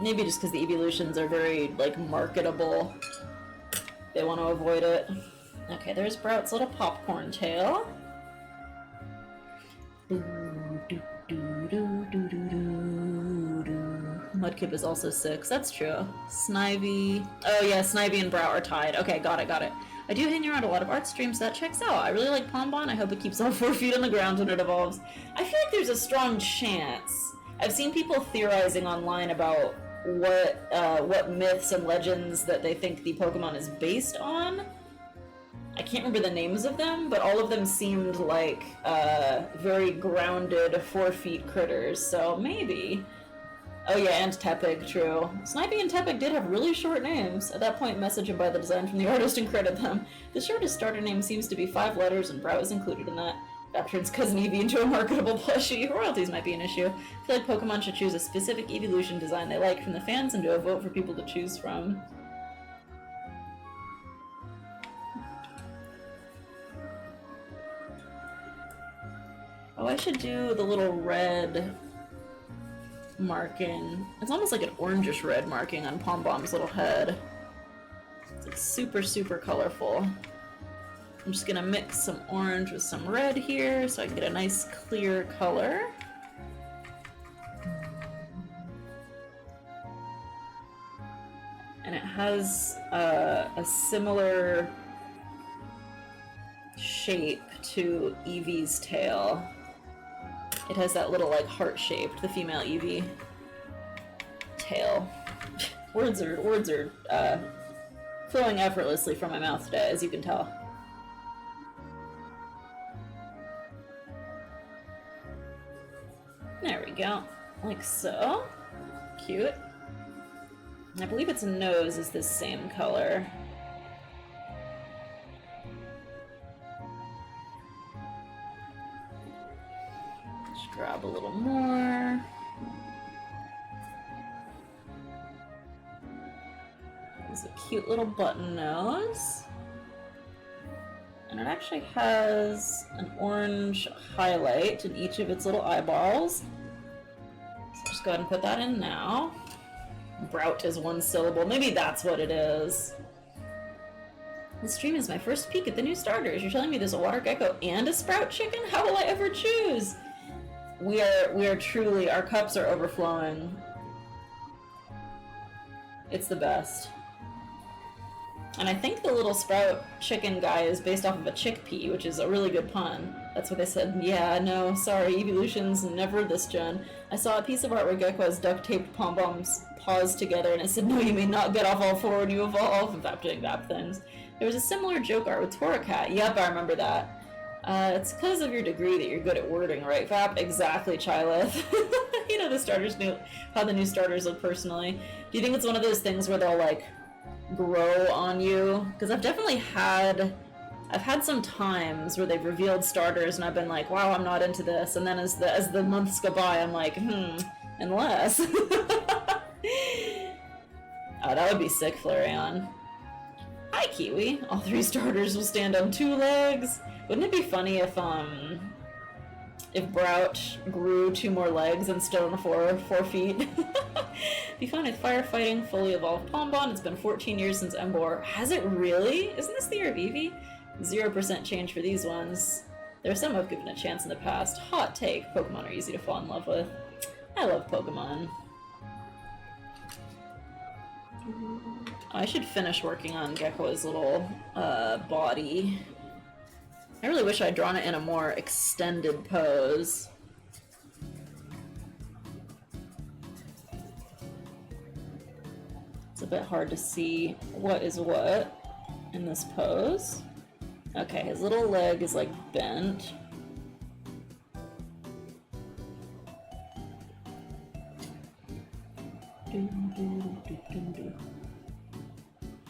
Maybe just because the evolutions are very, like, marketable. They want to avoid it. Okay, there's Brout's little popcorn tail. Mudkip is also 6, that's true. Snivy... Oh yeah, Snivy and Brout are tied. Okay, got it. I do hang around a lot of art streams, so that checks out. I really like Pombon. I hope it keeps all 4 feet on the ground when it evolves. I feel like there's a strong chance. I've seen people theorizing online about what myths and legends that they think the Pokemon is based on. I can't remember the names of them, but all of them seemed like very grounded 4 feet critters, so maybe. Oh yeah, and Tepig, true. Snivy and Tepig did have really short names. At that point, message them by the design from the artist and credit them. The shortest starter name seems to be 5 letters, and Brout is included in that. That turns Cousin Eevee into a marketable plushie. Royalties might be an issue. I feel like Pokemon should choose a specific evolution design they like from the fans and do a vote for people to choose from. Oh, I should do the little red marking. It's almost like an orangish red marking on Pombomb's little head. It's like super, super colorful. I'm just gonna mix some orange with some red here so I can get a nice clear color. And it has a similar shape to Eevee's tail. It has that little, like, heart-shaped, the female Eevee tail. Words are flowing effortlessly from my mouth today, as you can tell. There we go. Like so. Cute. I believe its nose is this same color. Just grab a little more. It's a cute little button nose. And it actually has an orange highlight in each of its little eyeballs. So just go ahead and put that in now. Brout is one syllable. Maybe that's what it is. This stream is my first peek at the new starters. You're telling me there's a water gecko and a sprout chicken? How will I ever choose? We are truly, our cups are overflowing. It's the best. And I think the little sprout chicken guy is based off of a chickpea, which is a really good pun. That's what they said. Yeah, no, sorry, evolution's never this gen. I saw a piece of art where Gecko has duct-taped pom-poms paws together, and it said, no, you may not get off all four when you evolve. Vap doing vap things. There was a similar joke art with Toracat. Yep, I remember that. It's because of your degree that you're good at wording, right, Vap? Exactly, Chylith. You know the starters knew how the new starters look personally. Do you think it's one of those things where they'll, like, grow on you? Because I've definitely had some times where they've revealed starters and I've been like, wow, I'm not into this, and then as the months go by, I'm like, unless. Oh, that would be sick, Flareon. Hi, Kiwi. All three starters will stand on 2 legs. Wouldn't it be funny if Brout grew 2 more legs and still on the 4 feet? Be fun with firefighting, fully evolved Pombon. It's been 14 years since Embor. Has it really? Isn't this the year of Eevee? 0% change for these ones. There are some I've given a chance in the past. Hot take. Pokemon are easy to fall in love with. I love Pokemon. I should finish working on Gecko's little body. I really wish I'd drawn it in a more extended pose. It's a bit hard to see what is what in this pose. Okay, his little leg is like bent.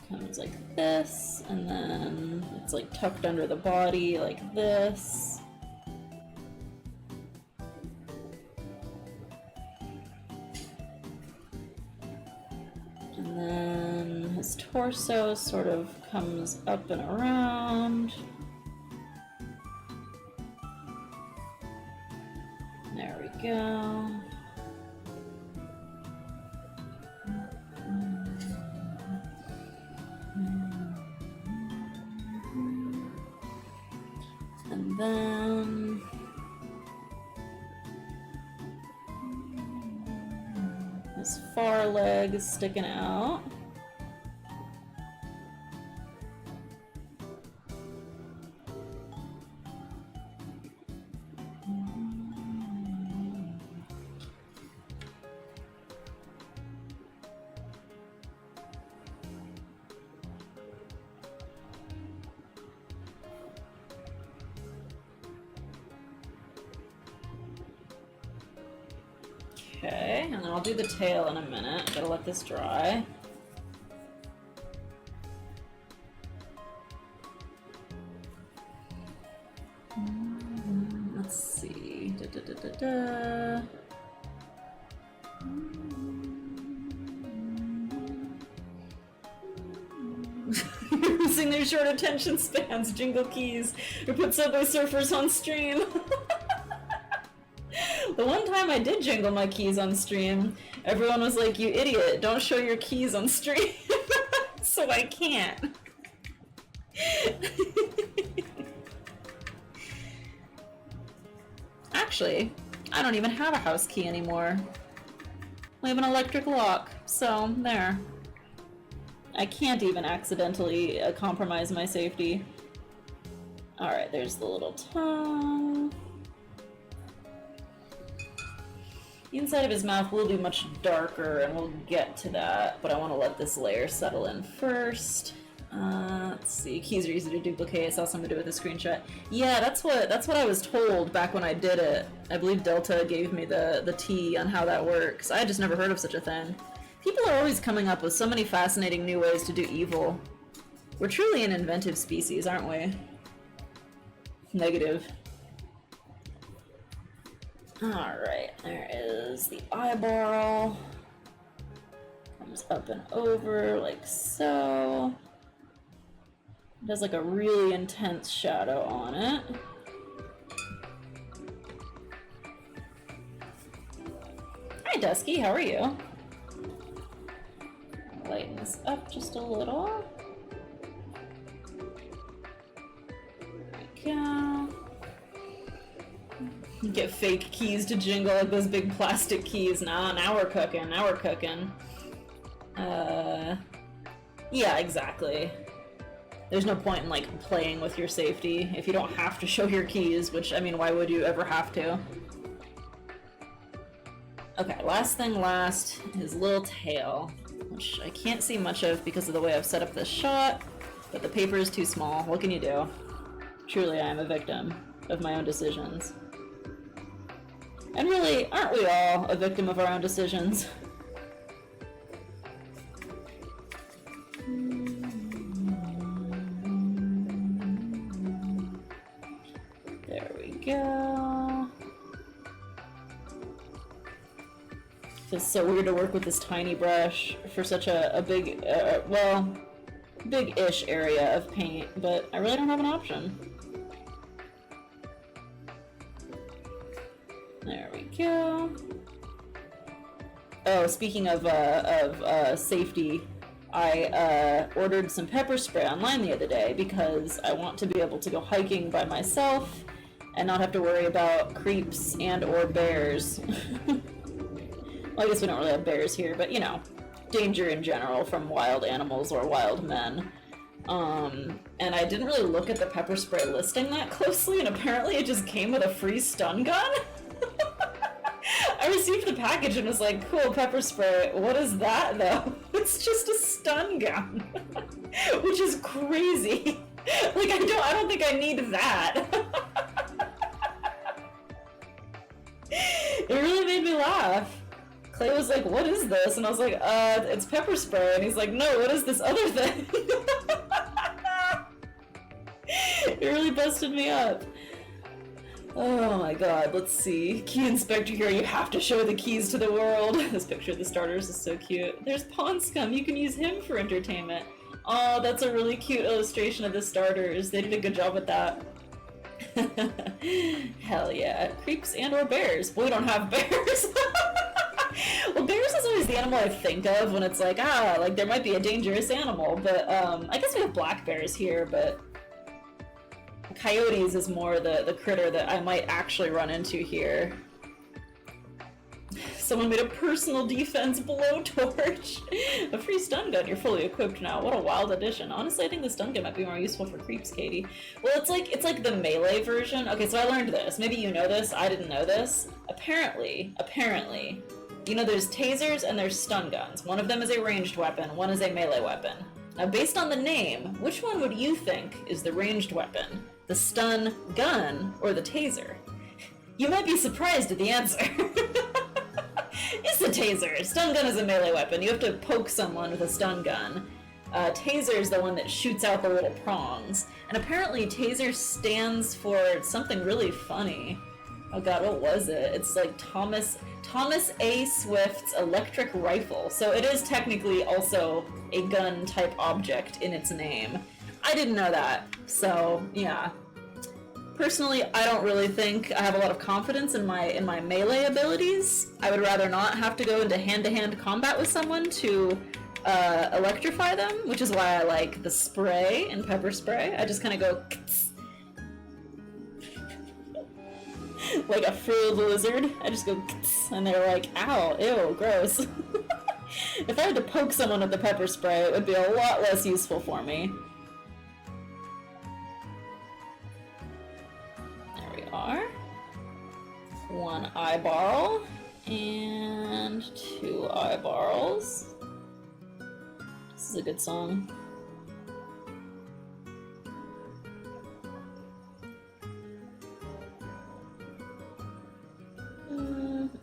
Comes like this, and then it's like tucked under the body like this. And then his torso sort of comes up and around. There we go. And then his far leg is sticking out. Okay, and then I'll do the tail in a minute. Gotta let this dry. Let's see. Using their short attention spans, jingle keys, or put Subway Surfers on stream. The one time I did jingle my keys on stream, everyone was like, you idiot, don't show your keys on stream. So I can't. Actually, I don't even have a house key anymore. We have an electric lock, so there. I can't even accidentally compromise my safety. Alright, there's the little tongue. The inside of his mouth will be much darker, and we'll get to that, but I want to let this layer settle in first. Let's see, keys are easy to duplicate. I saw something to do with the screenshot. Yeah, that's what I was told back when I did it. I believe Delta gave me the tea on how that works. I had just never heard of such a thing. People are always coming up with so many fascinating new ways to do evil. We're truly an inventive species, aren't we? Negative. Alright, there is the eyeball. Comes up and over like so. It has like a really intense shadow on it. Hi Dusky, how are you? Lighten this up just a little. There we go. Get fake keys to jingle like those big plastic keys. Now we're cooking, now we're cooking. Yeah, exactly. There's no point in, like, playing with your safety if you don't have to show your keys, which, I mean, why would you ever have to? Okay, last thing last, his little tail, which I can't see much of because of the way I've set up this shot, but the paper is too small. What can you do? Truly, I am a victim of my own decisions. And really, aren't we all a victim of our own decisions? There we go. Feels so weird to work with this tiny brush for such a big, well, big-ish area of paint, but I really don't have an option. There we go. Oh, speaking of safety, I ordered some pepper spray online the other day because I want to be able to go hiking by myself and not have to worry about creeps and or bears. Well, I guess we don't really have bears here, but you know, danger in general from wild animals or wild men. And I didn't really look at the pepper spray listing that closely, and apparently it just came with a free stun gun. I received the package and was like, cool, pepper spray. What is that, though? It's just a stun gun. Which is crazy. Like, I don't think I need that. It really made me laugh. Clay was like, what is this? And I was like, it's pepper spray. And he's like, no, what is this other thing? It really busted me up. Oh my god, let's see. Key inspector here, you have to show the keys to the world. This picture of the starters is so cute. There's Pond Scum, you can use him for entertainment. Oh, that's a really cute illustration of the starters. They did a good job with that. Hell yeah. Creeps and or bears. Well, we don't have bears. Well, bears is always the animal I think of when it's like, like there might be a dangerous animal, but I guess we have black bears here, but coyotes is more the critter that I might actually run into here. Someone made a personal defense blowtorch. A free stun gun, you're fully equipped now. What a wild addition. Honestly, I think the stun gun might be more useful for creeps, Katie. Well, it's like the melee version. Okay, so I learned this. Maybe you know this, I didn't know this. Apparently, you know there's tasers and there's stun guns. One of them is a ranged weapon, one is a melee weapon. Now, based on the name, which one would you think is the ranged weapon? The stun gun or the taser? You might be surprised at the answer. It's the taser. Stun gun is a melee weapon. You have to poke someone with a stun gun. Taser is the one that shoots out the little prongs. And apparently taser stands for something really funny. Oh god, what was it? It's like Thomas A. Swift's electric rifle. So it is technically also a gun type object in its name. I didn't know that, so yeah. Personally, I don't really think I have a lot of confidence in my melee abilities. I would rather not have to go into hand-to-hand combat with someone to electrify them, which is why I like the spray and pepper spray. I just kind of go like a frilled lizard. I just go and they're like, ow, ew, gross. If I had to poke someone with the pepper spray, it would be a lot less useful for me. There we are. One eyeball. And 2 eyeballs. This is a good song.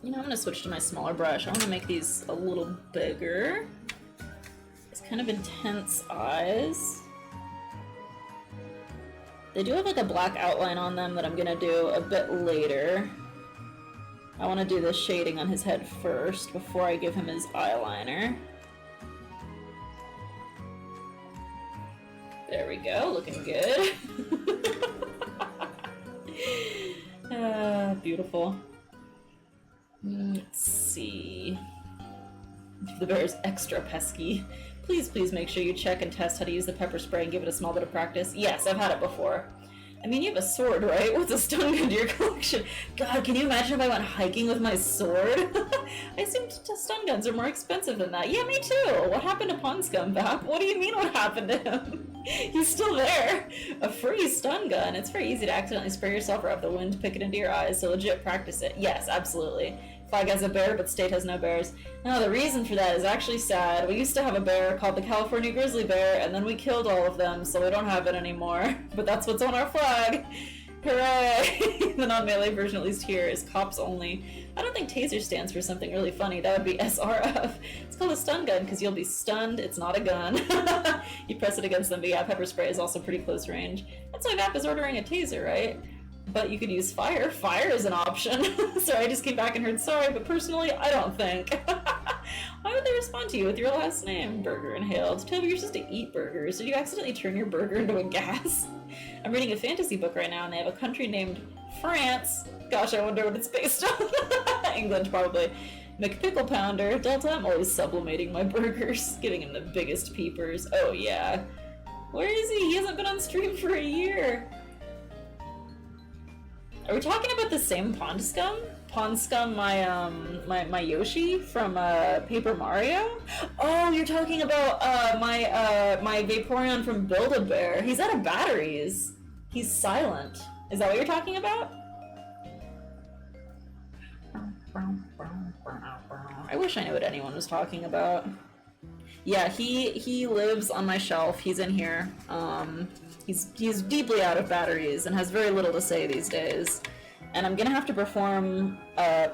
You know, I'm gonna switch to my smaller brush. I want to make these a little bigger. It's kind of intense eyes. They do have like a black outline on them that I'm gonna do a bit later. I want to do the shading on his head first before I give him his eyeliner. There we go, looking good. Beautiful. Let's see. The bear is extra pesky. Please make sure you check and test how to use the pepper spray and give it a small bit of practice. Yes, I've had it before. I mean, you have a sword, right? What's a stun gun to your collection? God, can you imagine if I went hiking with my sword? I assumed stun guns are more expensive than that. Yeah, me too! What happened to Pond Scum, Vap? What do you mean what happened to him? He's still there! A free stun gun. It's very easy to accidentally spray yourself or have the wind pick it into your eyes, so legit practice it. Yes, absolutely. Flag has a bear, but state has no bears. No, the reason for that is actually sad. We used to have a bear called the California grizzly bear, and then we killed all of them, so we don't have it anymore. But that's what's on our flag. Hooray! The non-melee version, at least here, is cops only. I don't think taser stands for something really funny. That would be SRF. It's called a stun gun because you'll be stunned. It's not a gun. You press it against them, but yeah, pepper spray is also pretty close range. That's why Vap is ordering a taser, right? But you could use fire. Fire is an option. Sorry, I just came back and heard sorry, but personally, I don't think. Why would they respond to you with your last name? Burger inhaled. Toby, you're supposed to eat burgers. Did you accidentally turn your burger into a gas? I'm reading a fantasy book right now, and they have a country named France. Gosh, I wonder what it's based on. England, probably. McPickle Pounder. Delta, I'm always sublimating my burgers, giving him the biggest peepers. Oh, yeah. Where is he? He hasn't been on stream for a year. Are we talking about the same Pond Scum? Pond Scum, my Yoshi from Paper Mario? Oh, you're talking about my Vaporeon from Build-A-Bear. He's out of batteries. He's silent. Is that what you're talking about? I wish I knew what anyone was talking about. Yeah, he lives on my shelf. He's in here. He's deeply out of batteries and has very little to say these days. And I'm gonna have to perform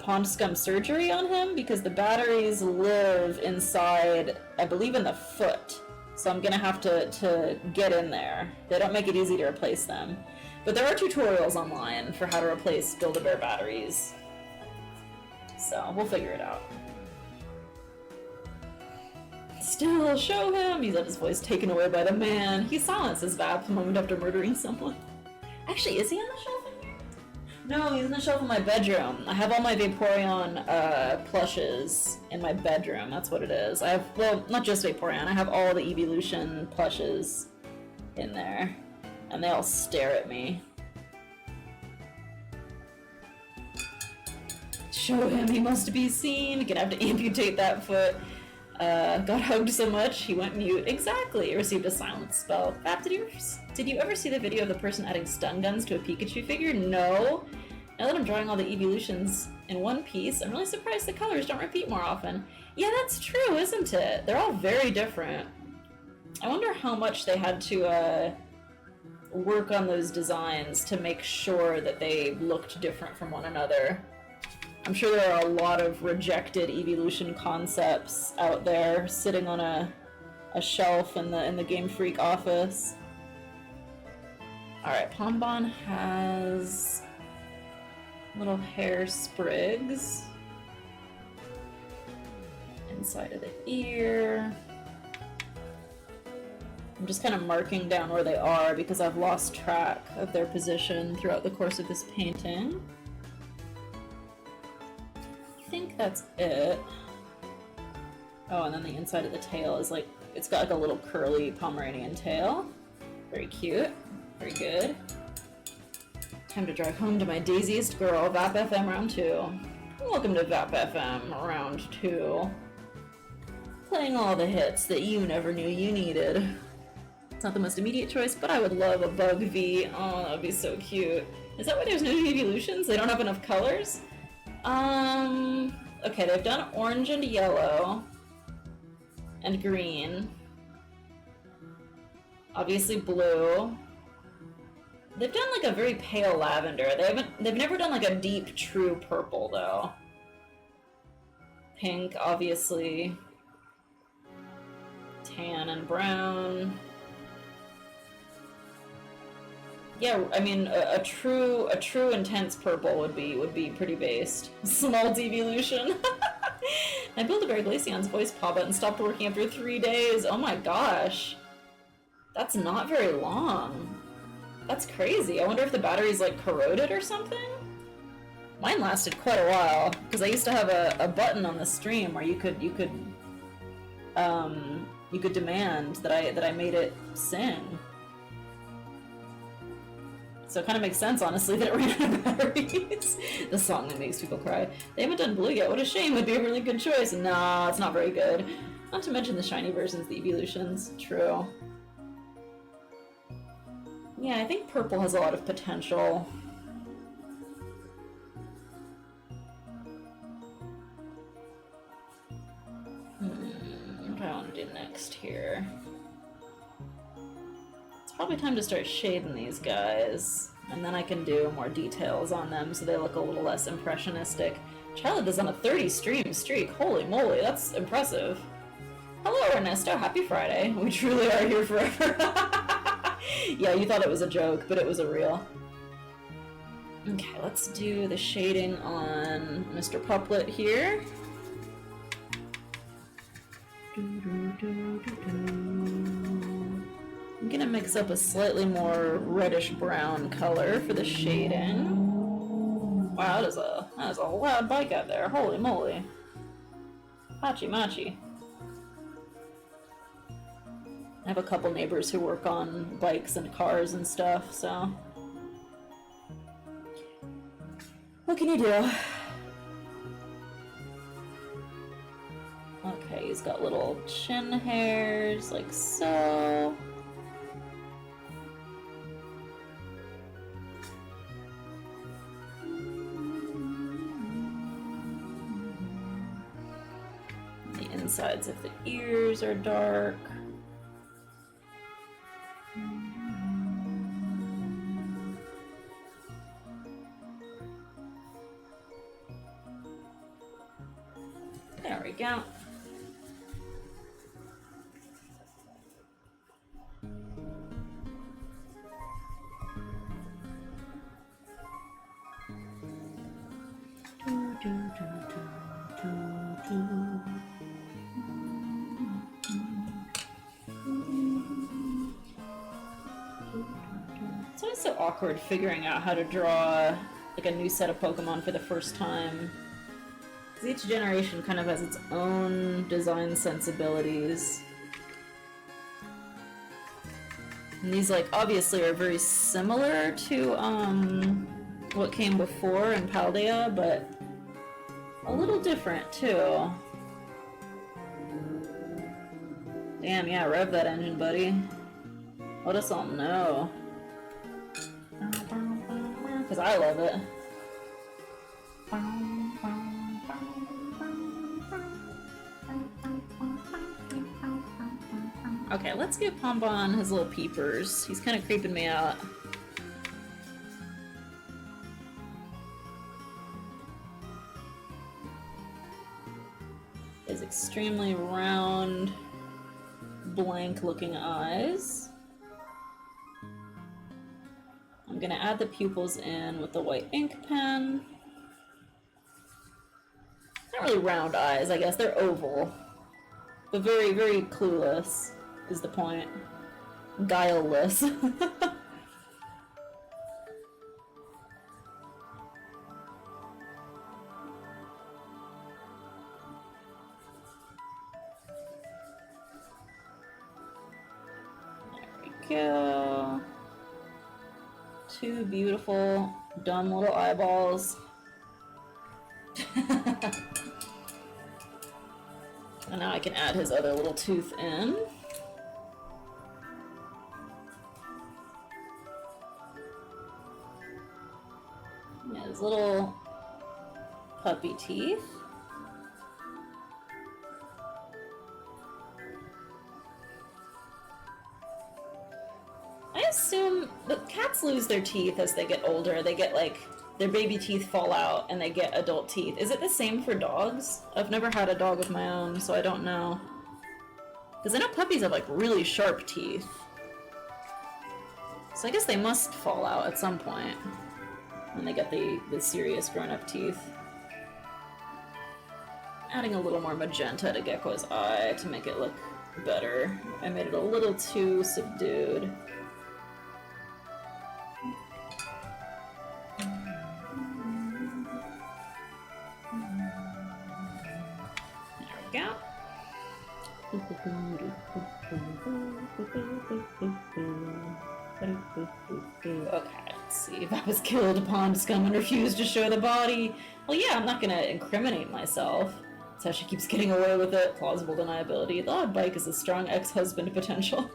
Pond Scum surgery on him because the batteries live inside, I believe, in the foot. So I'm gonna have to get in there. They don't make it easy to replace them. But there are tutorials online for how to replace Build-A-Bear batteries. So we'll figure it out. Still, show him! He's had his voice taken away by the man. He silences Vap the moment after murdering someone. Actually, is he on the shelf in here? No, he's on the shelf in my bedroom. I have all my Vaporeon plushes in my bedroom. That's what it is. I have, well, not just Vaporeon. I have all the Evolution plushes in there. And they all stare at me. Show him, he must be seen. Gonna have to amputate that foot. Got hugged so much, he went mute. Exactly! Received a silence spell. Vap, did you ever see the video of the person adding stun guns to a Pikachu figure? No! Now that I'm drawing all the evolutions in one piece, I'm really surprised the colors don't repeat more often. Yeah, that's true, isn't it? They're all very different. I wonder how much they had to, work on those designs to make sure that they looked different from one another. I'm sure there are a lot of rejected evolution concepts out there sitting on a shelf in the Game Freak office. Alright, Pombon has little hair sprigs inside of the ear. I'm just kind of marking down where they are because I've lost track of their position throughout the course of this painting. I think that's it. Oh, and then the inside of the tail is like, it's got like a little curly Pomeranian tail. Very cute. Very good. Time to drive home to my daisiest girl, Vap FM Round 2. Welcome to Vap FM Round 2. Playing all the hits that you never knew you needed. It's not the most immediate choice, but I would love a Bug V. Oh, that would be so cute. Is that why there's no evolutions? They don't have enough colors? Okay, they've done orange and yellow and green. Obviously blue. They've done like a very pale lavender. They've never done like a deep true purple though. Pink, obviously. Tan and brown. Yeah, I mean a true intense purple would be pretty based. Small devolution. I built a Glaceon's voice pop and stopped working after 3 days. Oh my gosh. That's not very long. That's crazy. I wonder if the battery's like corroded or something? Mine lasted quite a while, because I used to have a button on the stream where you could demand that I made it sing. So it kind of makes sense, honestly, that it ran out of batteries. The song that makes people cry. They haven't done blue yet. What a shame. Would be a really good choice. Nah, it's not very good. Not to mention the shiny versions, the evolutions. True. Yeah, I think purple has a lot of potential. What do I want to do next here? It's probably time to start shading these guys, and then I can do more details on them so they look a little less impressionistic. Charlotte is on a 30 stream streak. Holy moly, that's impressive. Hello, Ernesto. Happy Friday. We truly are here forever. Yeah, you thought it was a joke, but it was a real. Okay, let's do the shading on Mr. Puplet here. I'm gonna mix up a slightly more reddish-brown color for the shading. Wow, that is a loud bike out there. Holy moly. Hachi machi. I have a couple neighbors who work on bikes and cars and stuff, so... What can you do? Okay, he's got little chin hairs, like so. The insides of the ears are dark. There we go. It's always so awkward figuring out how to draw like a new set of Pokemon for the first time. Because each generation kind of has its own design sensibilities. And these, like, obviously are very similar to, what came before in Paldea, but a little different, too. Damn, yeah, rev that engine, buddy. Let us all know. Because I love it. Okay, let's give Pombon his little peepers. He's kind of creeping me out. His extremely round, blank-looking eyes. I'm gonna add the pupils in with the white ink pen. Not really round eyes, I guess. They're oval. But very, very clueless is the point. Guileless. There we go. Two beautiful, dumb little eyeballs. And now I can add his other little tooth in. Yeah, his little puppy teeth. the cats lose their teeth as they get older. They get like their baby teeth fall out and they get adult teeth. Is it the same for dogs? I've never had a dog of my own, so I don't know. Because I know puppies have like really sharp teeth. So I guess they must fall out at some point when they get the serious grown-up teeth. Adding a little more magenta to Gecko's eye to make it look better. I made it a little too subdued. There we go. Okay, let's see. If I was killed upon scum and refused to show the body. Well, yeah, I'm not gonna incriminate myself. That's how she keeps getting away with it. Plausible deniability. The odd bike is a strong ex-husband potential.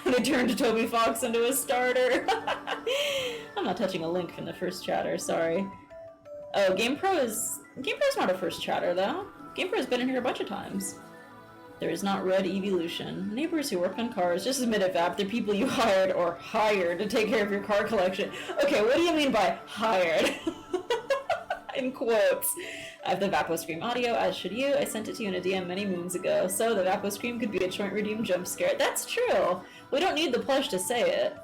They turned Toby Fox into a starter. I'm not touching a link from the first chatter, sorry. Oh, GamePro's not a first chatter, though. GamePro's been in here a bunch of times. There is not red evolution. Neighbors who work on cars, just admit it, Vap. They're people you hired to take care of your car collection. Okay, what do you mean by hired? In quotes. I have the Vapo Scream audio, as should you. I sent it to you in a DM many moons ago. So the Vapo Scream could be a joint redeem jump scare. That's true. We don't need the plush to say it.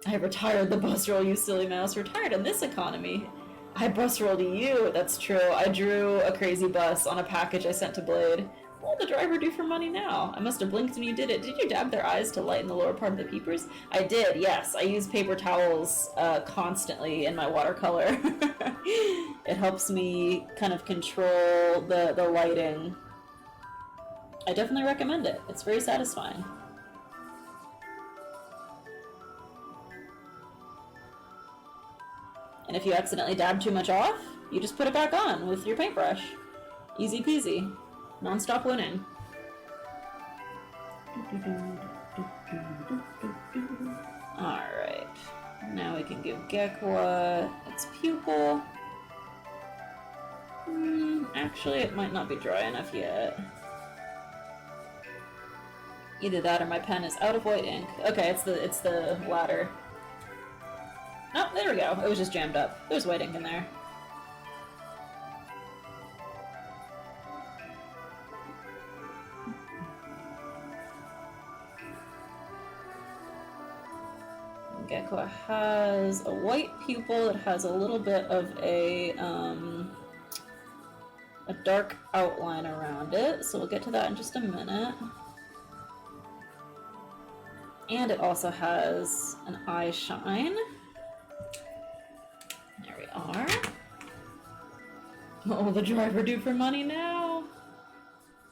I retired the bus roll, you silly mouse. Retired in this economy. I bus rolled you. That's true. I drew a crazy bus on a package I sent to Blade. What will the driver do for money now? I must have blinked when you did it. Did you dab their eyes to lighten the lower part of the peepers? I did, yes. I use paper towels constantly in my watercolor. It helps me kind of control the lighting. I definitely recommend it. It's very satisfying. And if you accidentally dab too much off, you just put it back on with your paintbrush. Easy peasy. Non-stop winning. Alright. Now we can give Gekwa its pupil. Actually, it might not be dry enough yet. Either that or my pen is out of white ink. Okay, it's the latter. Oh, there we go. It was just jammed up. There's white ink in there. Gecko has a white pupil. It has a little bit of a dark outline around it, so we'll get to that in just a minute. And it also has an eye shine. There we are. What will the driver do for money now?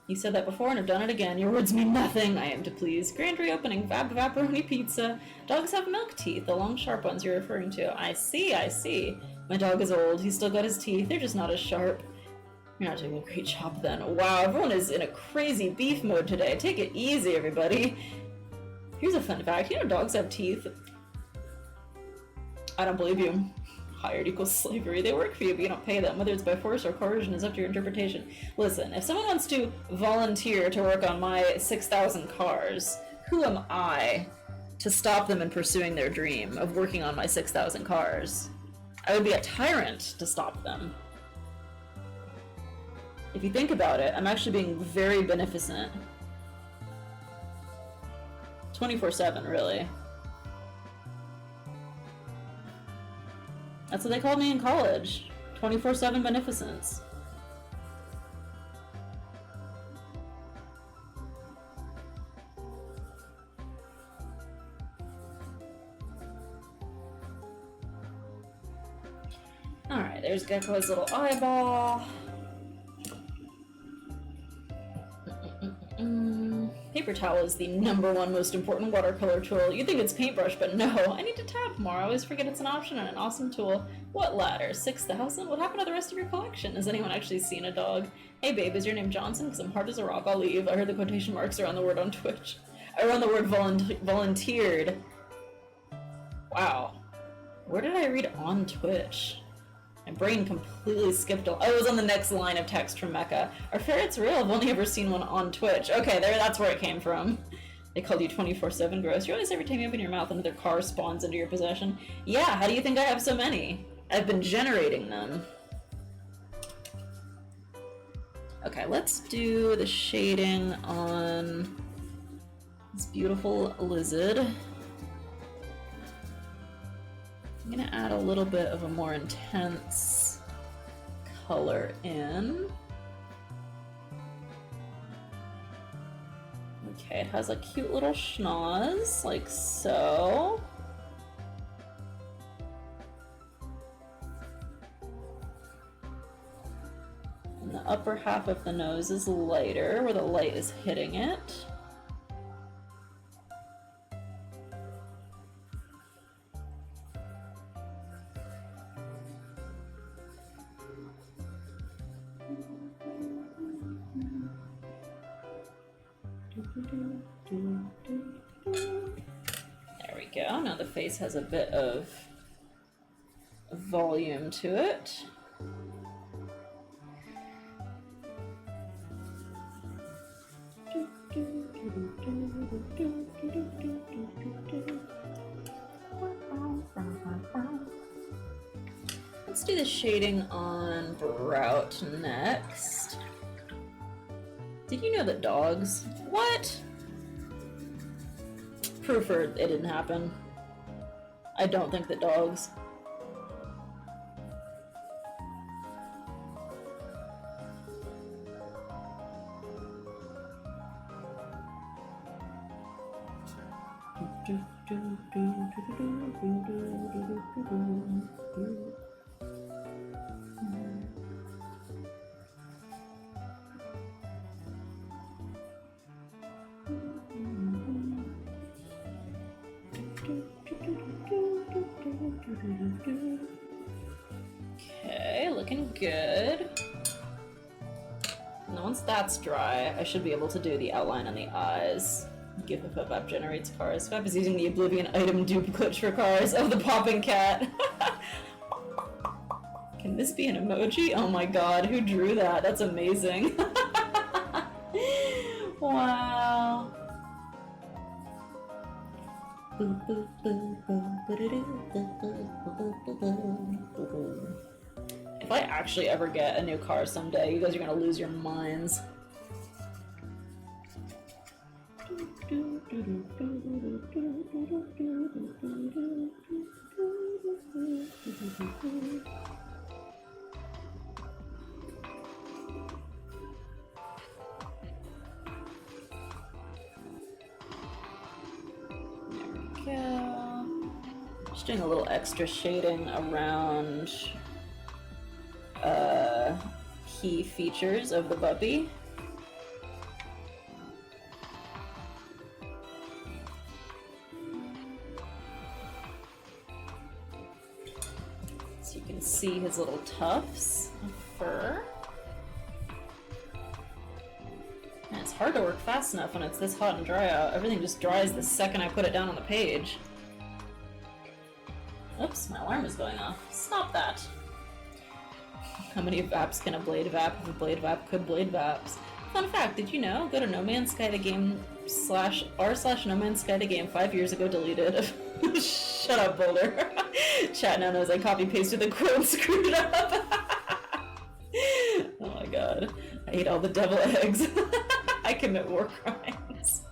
You said that before and have done it again. Your words mean nothing. I am to please. Grand reopening. Vaporoni pizza. Dogs have milk teeth. The long, sharp ones you're referring to. I see, I see. My dog is old. He's still got his teeth. They're just not as sharp. You're not doing a great job then. Wow, everyone is in a crazy beef mode today. Take it easy, everybody. Here's a fun fact. You know dogs have teeth. I don't believe you. Hired equals slavery. They work for you, but you don't pay them. Whether it's by force or coercion is up to your interpretation. Listen, if someone wants to volunteer to work on my 6,000 cars, who am I to stop them in pursuing their dream of working on my 6,000 cars? I would be a tyrant to stop them. If you think about it, I'm actually being very beneficent. 24/7, really. That's what they called me in college. 24/7 beneficence. Alright, there's Gecko's little eyeball. Paper towel is the #1 most important watercolor tool. You think it's paintbrush, but no. I need to tap more. I always forget it's an option and an awesome tool. What ladder? 6,000? What happened to the rest of your collection? Has anyone actually seen a dog? Hey babe, is your name Johnson? Because I'm hard as a rock. I'll leave. I heard the quotation marks around the word on Twitch. Around the word volunteered. Wow. Where did I read on Twitch? My brain completely skipped. Oh, it was on the next line of text from Mecca. Are ferrets real? I've only ever seen one on Twitch. Okay, that's where it came from. They called you 24/7 gross. You realize every time you open your mouth, another car spawns into your possession? Yeah, how do you think I have so many? I've been generating them. Okay, let's do the shading on this beautiful lizard. I'm gonna add a little bit of a more intense color in. Okay, it has a cute little schnoz, like so. And the upper half of the nose is lighter, where the light is hitting it. There we go. Now the face has a bit of volume to it. Let's do the shading on Brout next. Did you know that dogs? What? Proof for it didn't happen. I don't think that dogs. Okay, looking good. And once that's dry, I should be able to do the outline on the eyes. Give if Vap generates cars. Vap is using the Oblivion item dupe glitch for cars. Oh, the popping cat. Can this be an emoji? Oh my god, who drew that? That's amazing. Wow. If I actually ever get a new car someday, you guys are gonna lose your minds. Just doing a little extra shading around key features of the puppy. So you can see his little tufts of fur. And it's hard to work fast enough when it's this hot and dry out. Everything just dries the second I put it down on the page. Oops, my alarm is going off. Stop that. How many Vaps can a Blade Vap if a Blade Vap could Blade Vaps? Fun fact, did you know? Go to No Man's Sky the Game /r/No Man's Sky the Game 5 years ago deleted. Shut up, Boulder. Chat now knows I copy pasted the quote and screwed up. Oh my god. I ate all the devil eggs. I commit war crimes.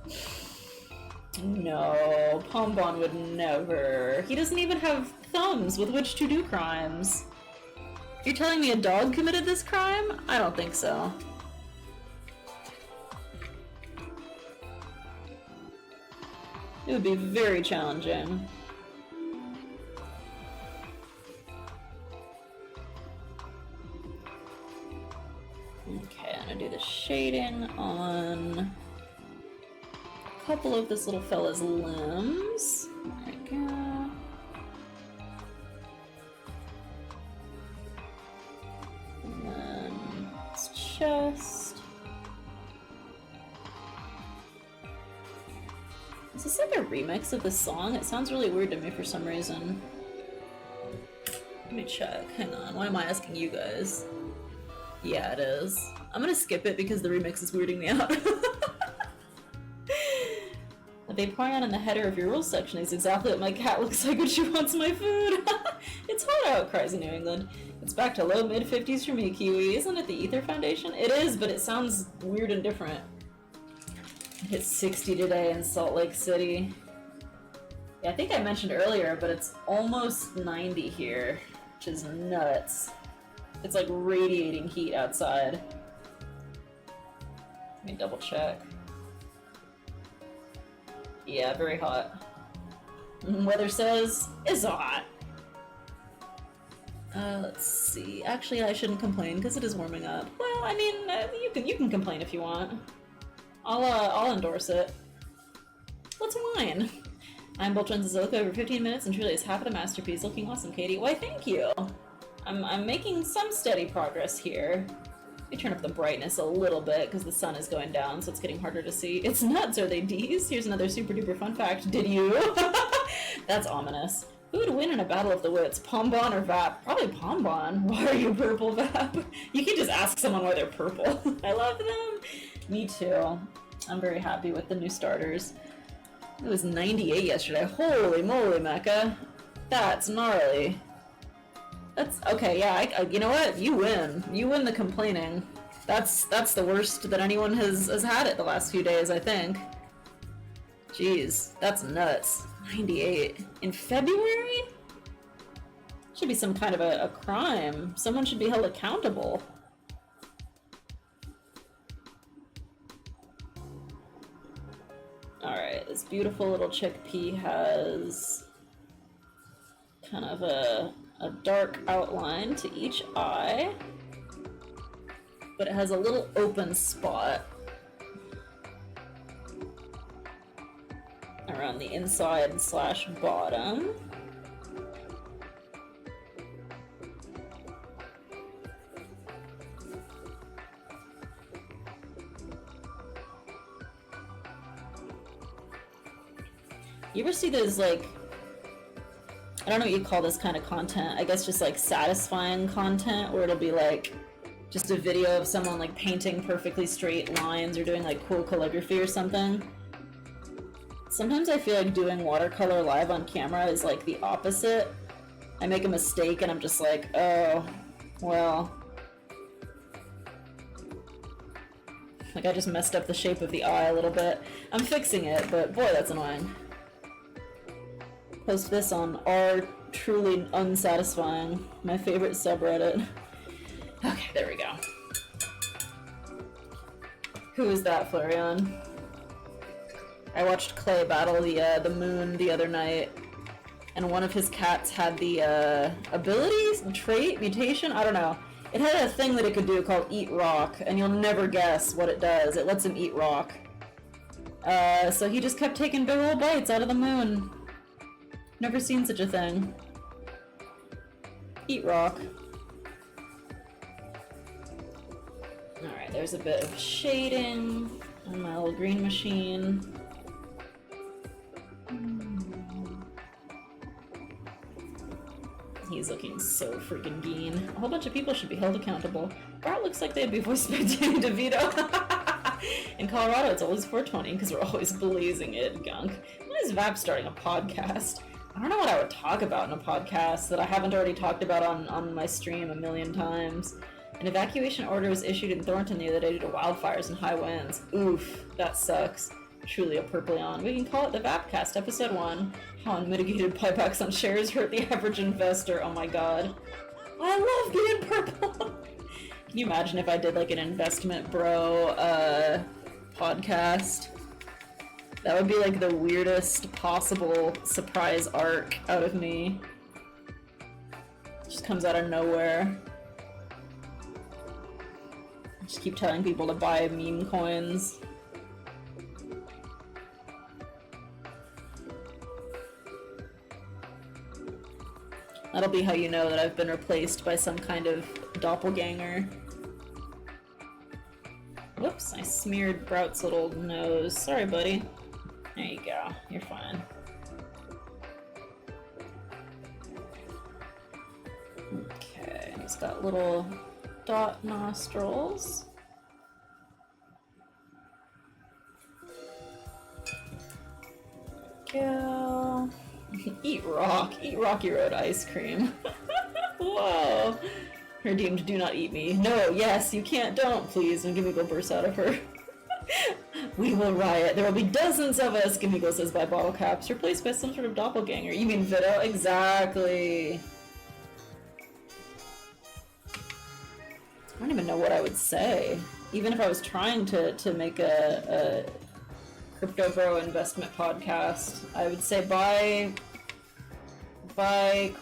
No, Pombon would never. He doesn't even have thumbs with which to do crimes. You're telling me a dog committed this crime? I don't think so. It would be very challenging. Okay, I'm gonna do the shading on a couple of this little fella's limbs. There we go. And then his chest. Is this like a remix of this song? It sounds really weird to me for some reason. Let me check. Hang on. Why am I asking you guys? Yeah, it is. I'm gonna skip it because the remix is weirding me out. Vaporeon in the header of your rules section is exactly what my cat looks like when she wants my food. It's hot out, cries New England. It's back to low mid-50s for me, Kiwi. Isn't it the Ether Foundation? It is, but it sounds weird and different. It hit 60 today in Salt Lake City. Yeah, I think I mentioned earlier, but it's almost 90 here, which is nuts. It's like radiating heat outside. Let me double check. Yeah, very hot. Weather says it's hot. Let's see. Actually, I shouldn't complain because it is warming up. Well, I mean, you can complain if you want. I'll endorse it. Let's whine. I'm Boltran's Azoka over 15 minutes and truly is half of the masterpiece. Looking awesome, Katie. Why, thank you. I'm making some steady progress here. Let me turn up the brightness a little bit because the sun is going down, so it's getting harder to see. It's nuts, are they D's? Here's another super duper fun fact. Did you? That's ominous. Who would win in a battle of the wits? Pombon or Vap? Probably Pombon. Why are you purple, Vap? You can just ask someone why they're purple. I love them. Me too. I'm very happy with the new starters. It was 98 yesterday. Holy moly, Mecha. That's gnarly. That's okay, yeah, you know what? You win. You win the complaining. That's the worst that anyone has had it the last few days, I think. Jeez, that's nuts. 98. In February? Should be some kind of a crime. Someone should be held accountable. Alright, this beautiful little chickpea has kind of a dark outline to each eye, but it has a little open spot around the inside slash bottom. You ever see those, like, I don't know what you'd call this kind of content, I guess just like satisfying content, where it'll be like just a video of someone like painting perfectly straight lines or doing like cool calligraphy or something? Sometimes I feel like doing watercolor live on camera is like the opposite. I make a mistake and I'm just like, oh, well. Like I just messed up the shape of the eye a little bit. I'm fixing it, but boy, that's annoying. Post this on r truly unsatisfying, my favorite subreddit. Okay, there we go. Who is that, Flareon? I watched Clay battle the moon the other night, and one of his cats had the abilities, trait, mutation, I don't know. It had a thing that it could do called Eat Rock, and you'll never guess what it does. It lets him eat rock. So he just kept taking big old bites out of the moon. Never seen such a thing. Eat rock. Alright, there's a bit of shading on my little green machine. He's looking so freaking mean. A whole bunch of people should be held accountable. Bart looks like they'd be voiced by Danny DeVito. In Colorado, it's always 420 because we're always blazing it, gunk. When is Vap starting a podcast? I don't know what I would talk about in a podcast that I haven't already talked about on my stream a million times. An evacuation order was issued in Thornton the other day due to wildfires and high winds. Oof, that sucks. Truly a purpleon. We can call it the Vapcast, episode 1. How unmitigated buybacks on shares hurt the average investor. Oh my god. I love being purple! Can you imagine if I did like an investment bro podcast? That would be like the weirdest possible surprise arc out of me. It just comes out of nowhere. I just keep telling people to buy meme coins. That'll be how you know that I've been replaced by some kind of doppelganger. Whoops, I smeared Brout's little nose. Sorry, buddy. There you go. You're fine. Okay, he's got little dot nostrils. Eat Rocky Road ice cream. Whoa. Her deemed do not eat me. No, yes, you can't, don't, please. And Gimmighoul bursts out of her. We will riot. There will be dozens of us, Gimmighoul says by bottle caps, replaced by some sort of doppelganger. You mean Vito? Exactly. I don't even know what I would say. Even if I was trying to make a Crypto Bro investment podcast, I would say buy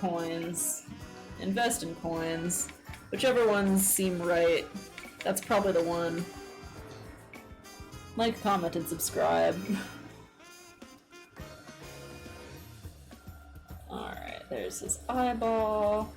coins, invest in coins, whichever ones seem right. That's probably the one. Like, comment, and subscribe. Alright, there's his eyeball.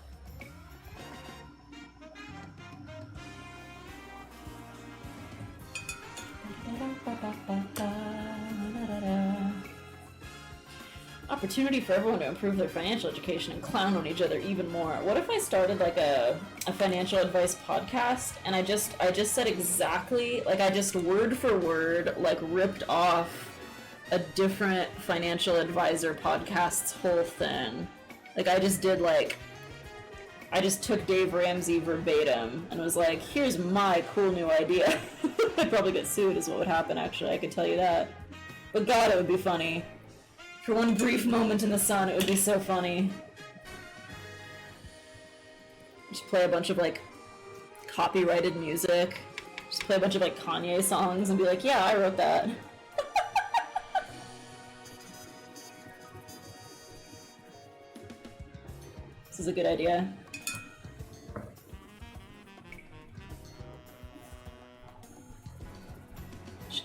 Opportunity for everyone to improve their financial education and clown on each other even more. What if I started like a financial advice podcast and I just said exactly, like I just word for word like ripped off a different financial advisor podcast's whole thing. Like I just did like, I just took Dave Ramsey verbatim and was like, here's my cool new idea. I'd probably get sued is what would happen actually, I could tell you that. But God, it would be funny. For one brief moment in the sun, it would be so funny. Just play a bunch of, like, copyrighted music. Just play a bunch of, like, Kanye songs and be like, yeah, I wrote that. This is a good idea.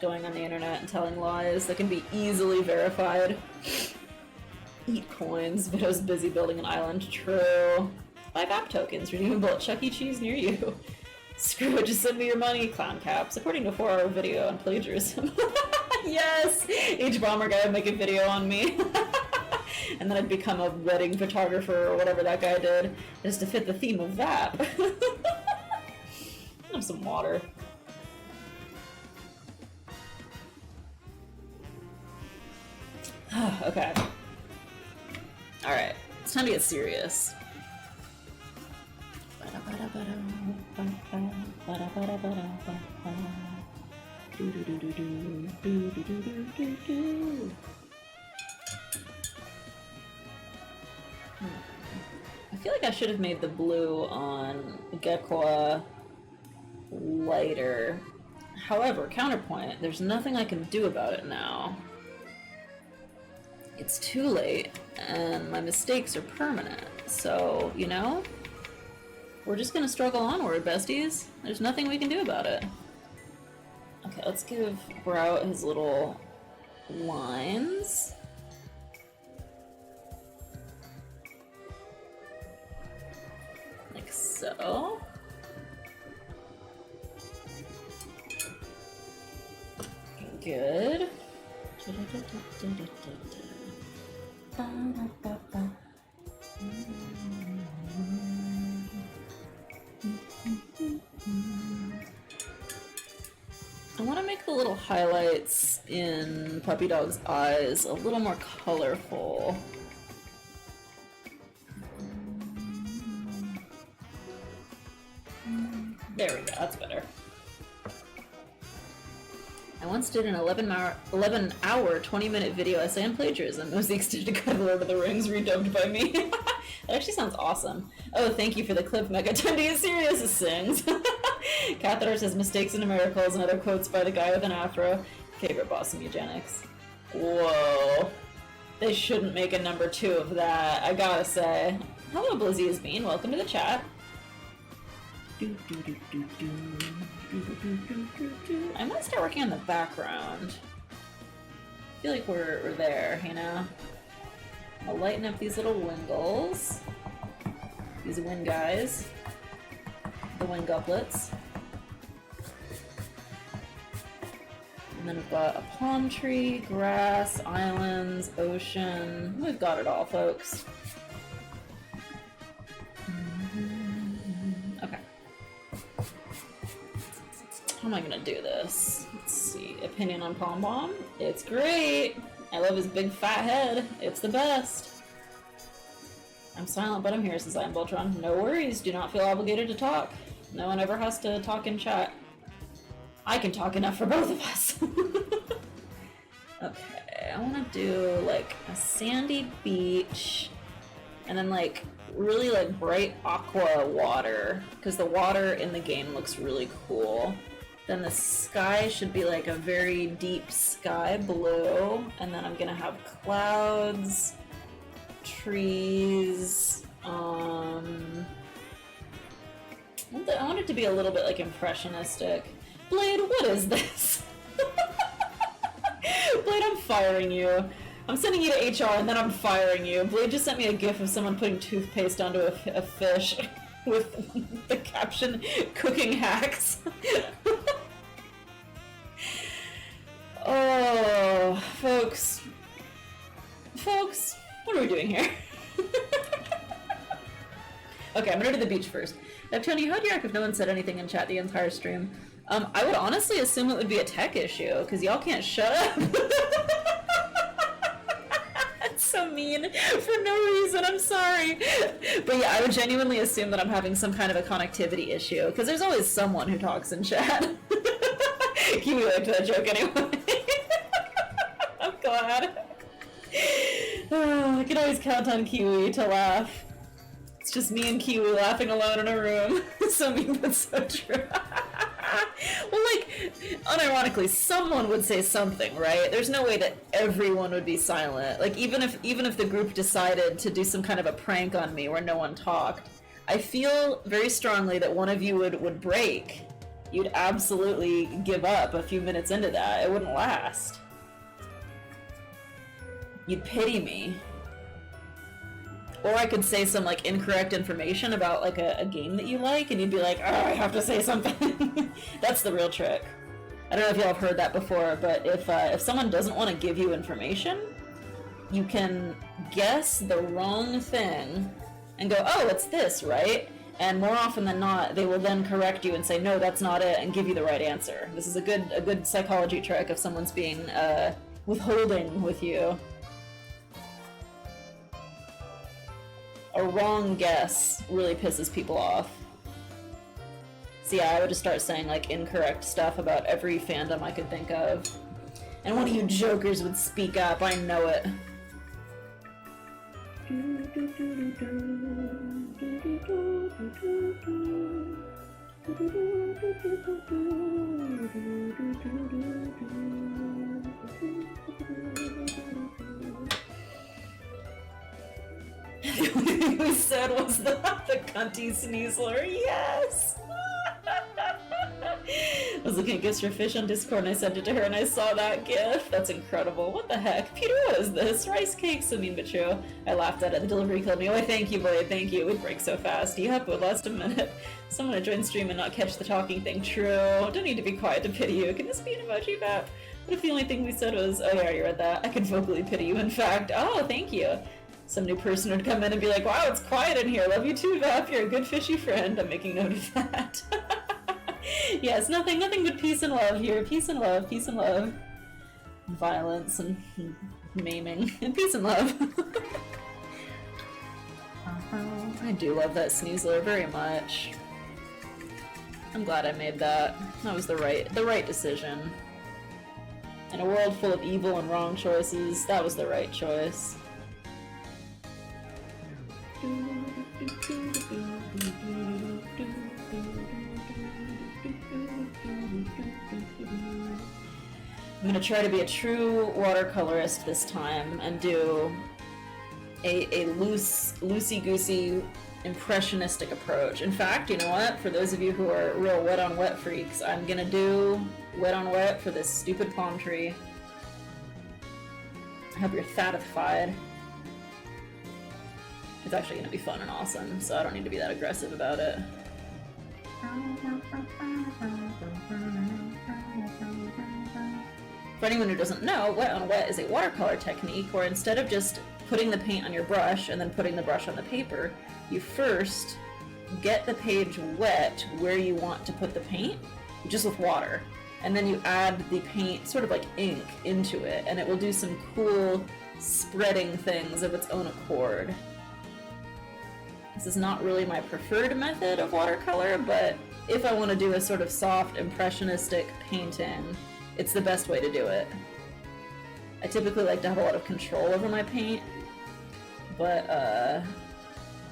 Going on the internet and telling lies that can be easily verified. Eat coins. Vito's busy building an island. True. 5 app tokens. Redeemable at Chuck E. Cheese near you. Screw it, just send me your money. Clown caps. According to a 4-hour video on plagiarism. Yes! H-Bomber guy would make a video on me. And then I'd become a wedding photographer or whatever that guy did. Just to fit the theme of that. Have some water. Okay. Alright, it's time to get serious. I feel like I should have made the blue on Gekwa lighter. However, counterpoint, there's nothing I can do about it now. It's too late, and my mistakes are permanent. So, you know, we're just gonna struggle onward, besties. There's nothing we can do about it. Okay, let's give Brout his little lines. Like so. Good. I want to make the little highlights in Puppy Dog's eyes a little more colorful. There we go, that's better. I once did an 11-hour, 20-minute video essay on plagiarism. It was the extended cut of Lord of the Rings, redubbed by me. That actually sounds awesome. Oh, thank you for the clip, Mega Tundy is serious, sings. Catheter says mistakes and miracles, and other quotes by the guy with an afro. Favorite boss in eugenics. Whoa. They shouldn't make a number 2 of that, I gotta say. Hello, Blizzy is Bean. Welcome to the chat. I might start working on the background. I feel like we're there, you know? I'll lighten up these little wingles. These wing guys. The wing gublets. And then we've got a palm tree, grass, islands, ocean. We've got it all, folks. Okay. How am I gonna do this? Let's see. Opinion on Palm Bomb? It's great! I love his big fat head. It's the best. I'm silent, but I'm here, says I am Voltron. No worries, do not feel obligated to talk. No one ever has to talk in chat. I can talk enough for both of us. Okay, I want to do like a sandy beach and then like really like bright aqua water because the water in the game looks really cool. Then the sky should be like a very deep sky blue, and then I'm gonna have clouds, trees. I want it to be a little bit like impressionistic. Blade, what is this? Blade, I'm firing you. I'm sending you to HR and then I'm firing you. Blade just sent me a gif of someone putting toothpaste onto a fish with the caption, cooking hacks. Oh, folks. Folks, what are we doing here? Okay, I'm gonna do the beach first. Tony, how'd you act if no one said anything in chat the entire stream? I would honestly assume it would be a tech issue, because y'all can't shut up. That's so mean. For no reason, I'm sorry. But yeah, I would genuinely assume that I'm having some kind of a connectivity issue, because there's always someone who talks in chat. Kiwi liked that joke anyway. I'm glad. Oh, I can always count on Kiwi to laugh. It's just me and Kiwi laughing alone in a room. So mean, but so true. Well, like, unironically, someone would say something, right? There's no way that everyone would be silent. Like, even if the group decided to do some kind of a prank on me where no one talked, I feel very strongly that one of you would break. You'd absolutely give up a few minutes into that. It wouldn't last. You'd pity me. Or I could say some, like, incorrect information about, like, a game that you like, and you'd be like, oh, I have to say something. That's the real trick. I don't know if y'all have heard that before, but if someone doesn't want to give you information, you can guess the wrong thing and go, oh, it's this, right? And more often than not, they will then correct you and say, no, that's not it, and give you the right answer. This is a good psychology trick if someone's being withholding with you. A wrong guess really pisses people off. So yeah, I would just start saying like incorrect stuff about every fandom I could think of. And one of you jokers would speak up, I know it. The only thing we said was the cunty sneezler. Yes! I was looking at gifts for fish on Discord and I sent it to her and I saw that gif. That's incredible. What the heck? Peter, what is this? Rice cakes, so mean but true. I laughed at it. The delivery killed me. Oh, thank you, boy. Thank you. It would break so fast. Yep, it would last a minute. Someone would join stream and not catch the talking thing. True. Don't need to be quiet to pity you. Can this be an emoji map? What if the only thing we said was, oh yeah, you read that. I can vocally pity you, in fact. Oh, thank you. Some new person would come in and be like, wow, it's quiet in here. Love you too, Vap. You're a good fishy friend. I'm making note of that. Yes, nothing but peace and love here. Peace and love, peace and love. Violence and maiming. And peace and love. I do love that sneezler very much. I'm glad I made that. That was the right decision. In a world full of evil and wrong choices, that was the right choice. I'm gonna try to be a true watercolorist this time and do a loosey-goosey impressionistic approach. In fact, you know what? For those of you who are real wet-on-wet freaks, I'm gonna do wet-on-wet for this stupid palm tree. I hope you're satisfied. It's actually gonna be fun and awesome, so I don't need to be that aggressive about it. For anyone who doesn't know, wet on wet is a watercolor technique where instead of just putting the paint on your brush and then putting the brush on the paper, you first get the page wet where you want to put the paint, just with water. And then you add the paint, sort of like ink, into it, and it will do some cool spreading things of its own accord. This is not really my preferred method of watercolor, but if I want to do a sort of soft, impressionistic painting, it's the best way to do it. I typically like to have a lot of control over my paint, but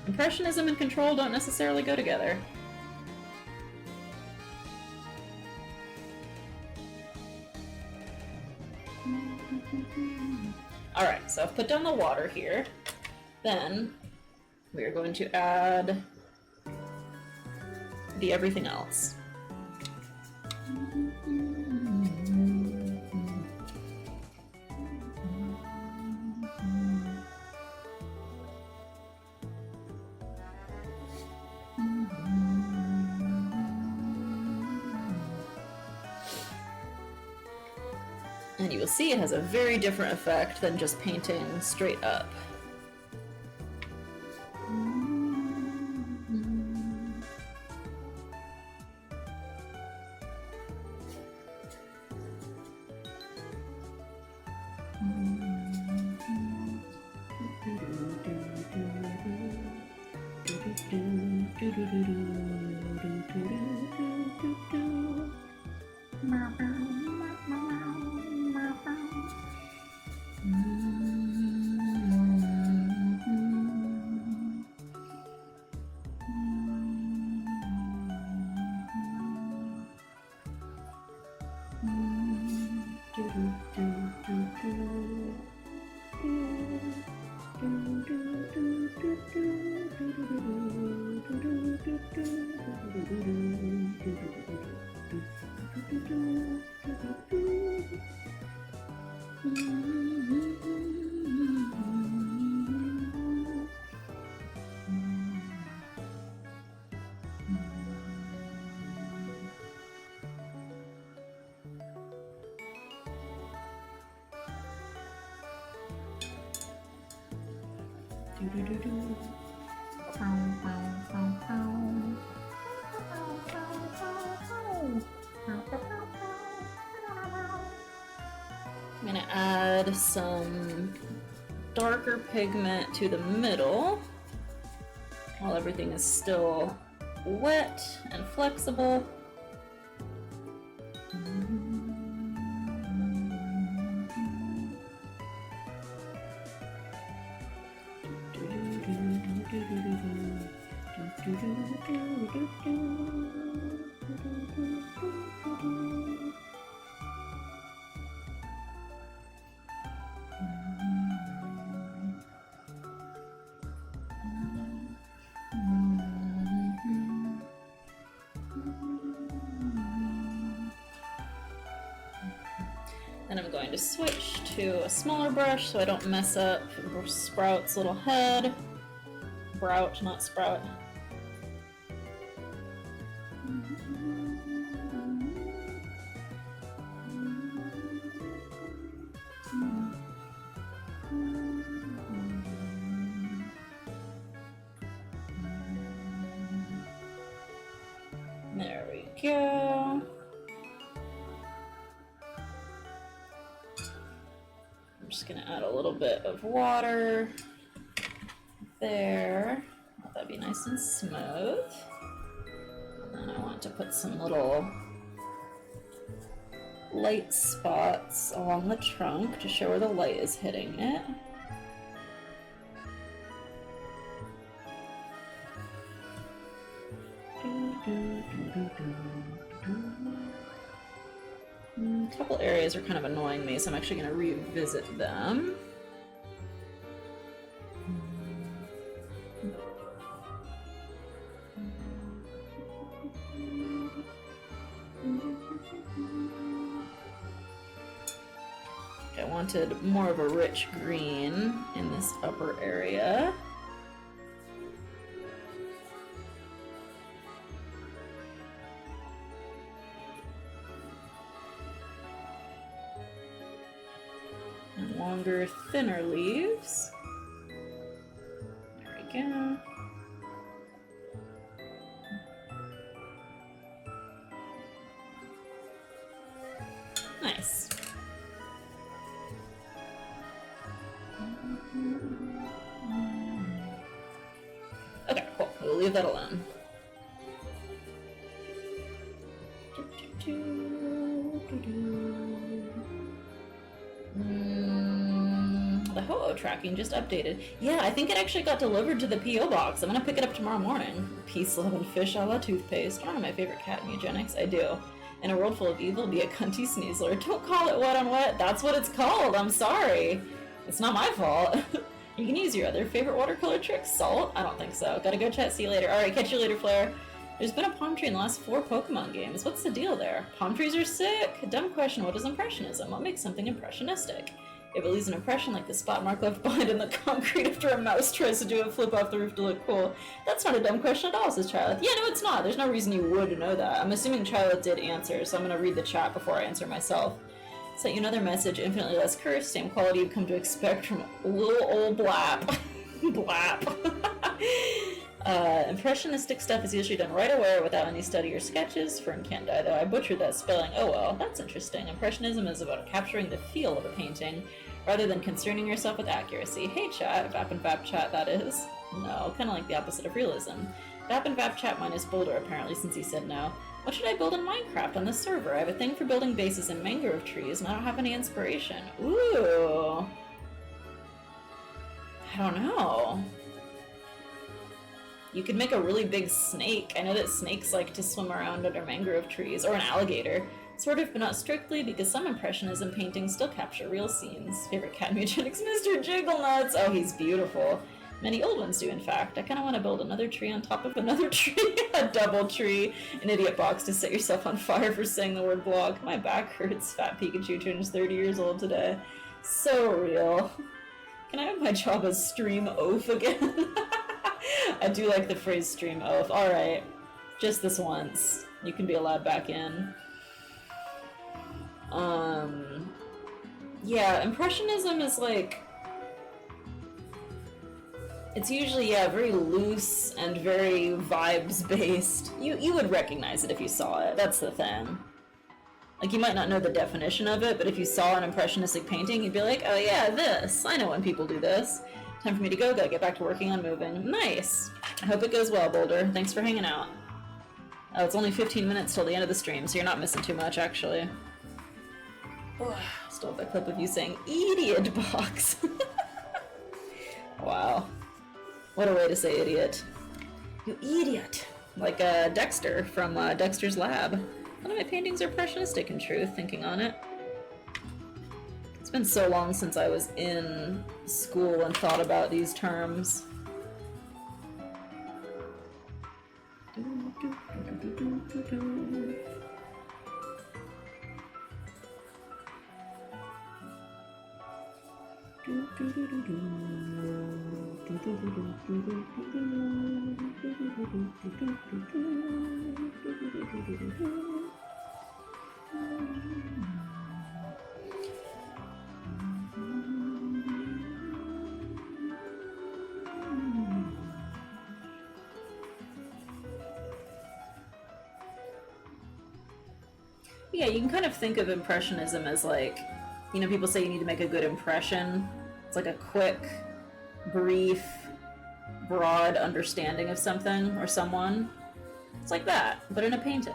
impressionism and control don't necessarily go together. Alright, so I've put down the water here. Then we are going to add the everything else. And you will see it has a very different effect than just painting straight up. I'm gonna add some darker pigment to the middle while everything is still wet and flexible. Then I'm going to switch to a smaller brush so I don't mess up Sprout's little head. Sprout, not Sprout. There we go. I'm just gonna add a little bit of water there. Let that be nice and smooth. And then I want to put some little light spots along the trunk to show where the light is hitting it. A couple areas are kind of annoying me, so I'm actually going to revisit them. I wanted more of a rich green in this upper area. And longer, thinner leaves. There we go. Nice. Okay, cool. leave that alone. The Ho-Oh tracking just updated. Yeah, I think it actually got delivered to the P.O. box. I'm gonna pick it up tomorrow morning. Peace, love, and fish a la toothpaste. One of my favorite cat and eugenics. I do. In a world full of evil, be a cunty sneezler. Don't call it wet on wet. That's what it's called. I'm sorry. It's not my fault. You can use your other favorite watercolor trick. Salt? I don't think so. Gotta go chat. See you later. Alright, catch you later, Flare. There's been a palm tree in the last 4 Pokemon games. What's the deal there? Palm trees are sick? Dumb question. What is impressionism? What makes something impressionistic? If it leaves an impression like the spot mark left behind in the concrete after a mouse tries to do a flip off the roof to look cool. That's not a dumb question at all, says Chileth. Yeah, no, it's not. There's no reason you would know that. I'm assuming Chileth did answer, so I'm gonna read the chat before I answer myself. Sent you another message, infinitely less cursed, same quality you've come to expect from little old Blap. Blap. Impressionistic stuff is usually done right away without any study or sketches. Fern can't die, though. I butchered that spelling. Oh well, that's interesting. Impressionism is about capturing the feel of a painting, rather than concerning yourself with accuracy. Hey chat, Vap and Vap chat, that is. No, kinda like the opposite of realism. Vap and Vap chat minus Boulder, apparently, since he said no. What should I build in Minecraft on the server? I have a thing for building bases in mangrove trees, and I don't have any inspiration. Ooh. I don't know. You could make a really big snake. I know that snakes like to swim around under mangrove trees, or an alligator. Sort of, but not strictly, because some Impressionism paintings still capture real scenes. Favorite cat eugenics, Mr. Jigglenuts! Oh, he's beautiful. Many old ones do, in fact. I kind of want to build another tree on top of another tree. A double tree. An idiot box to set yourself on fire for saying the word blog. My back hurts. Fat Pikachu turns 30 years old today. So real. Can I have my job as stream oaf again? I do like the phrase stream oaf. Alright. Just this once. You can be allowed back in. Yeah, Impressionism is like... It's usually, yeah, very loose and very vibes-based. You would recognize it if you saw it, that's the thing. Like, you might not know the definition of it, but if you saw an impressionistic painting, you'd be like, oh yeah, this! I know when people do this. Time for me to go, gotta get back to working on moving. Nice! I hope it goes well, Boulder. Thanks for hanging out. Oh, it's only 15 minutes till the end of the stream, so you're not missing too much, actually. Oh, still have that clip of you saying, idiot box! Wow. What a way to say idiot. You idiot! Like Dexter from Dexter's Lab. None of my paintings are impressionistic in truth, thinking on it. It's been so long since I was in school and thought about these terms. Yeah, you can kind of think of Impressionism as like, you know, people say you need to make a good impression. It's like a quick, brief, broad understanding of something or someone. It's like that, but in a painting.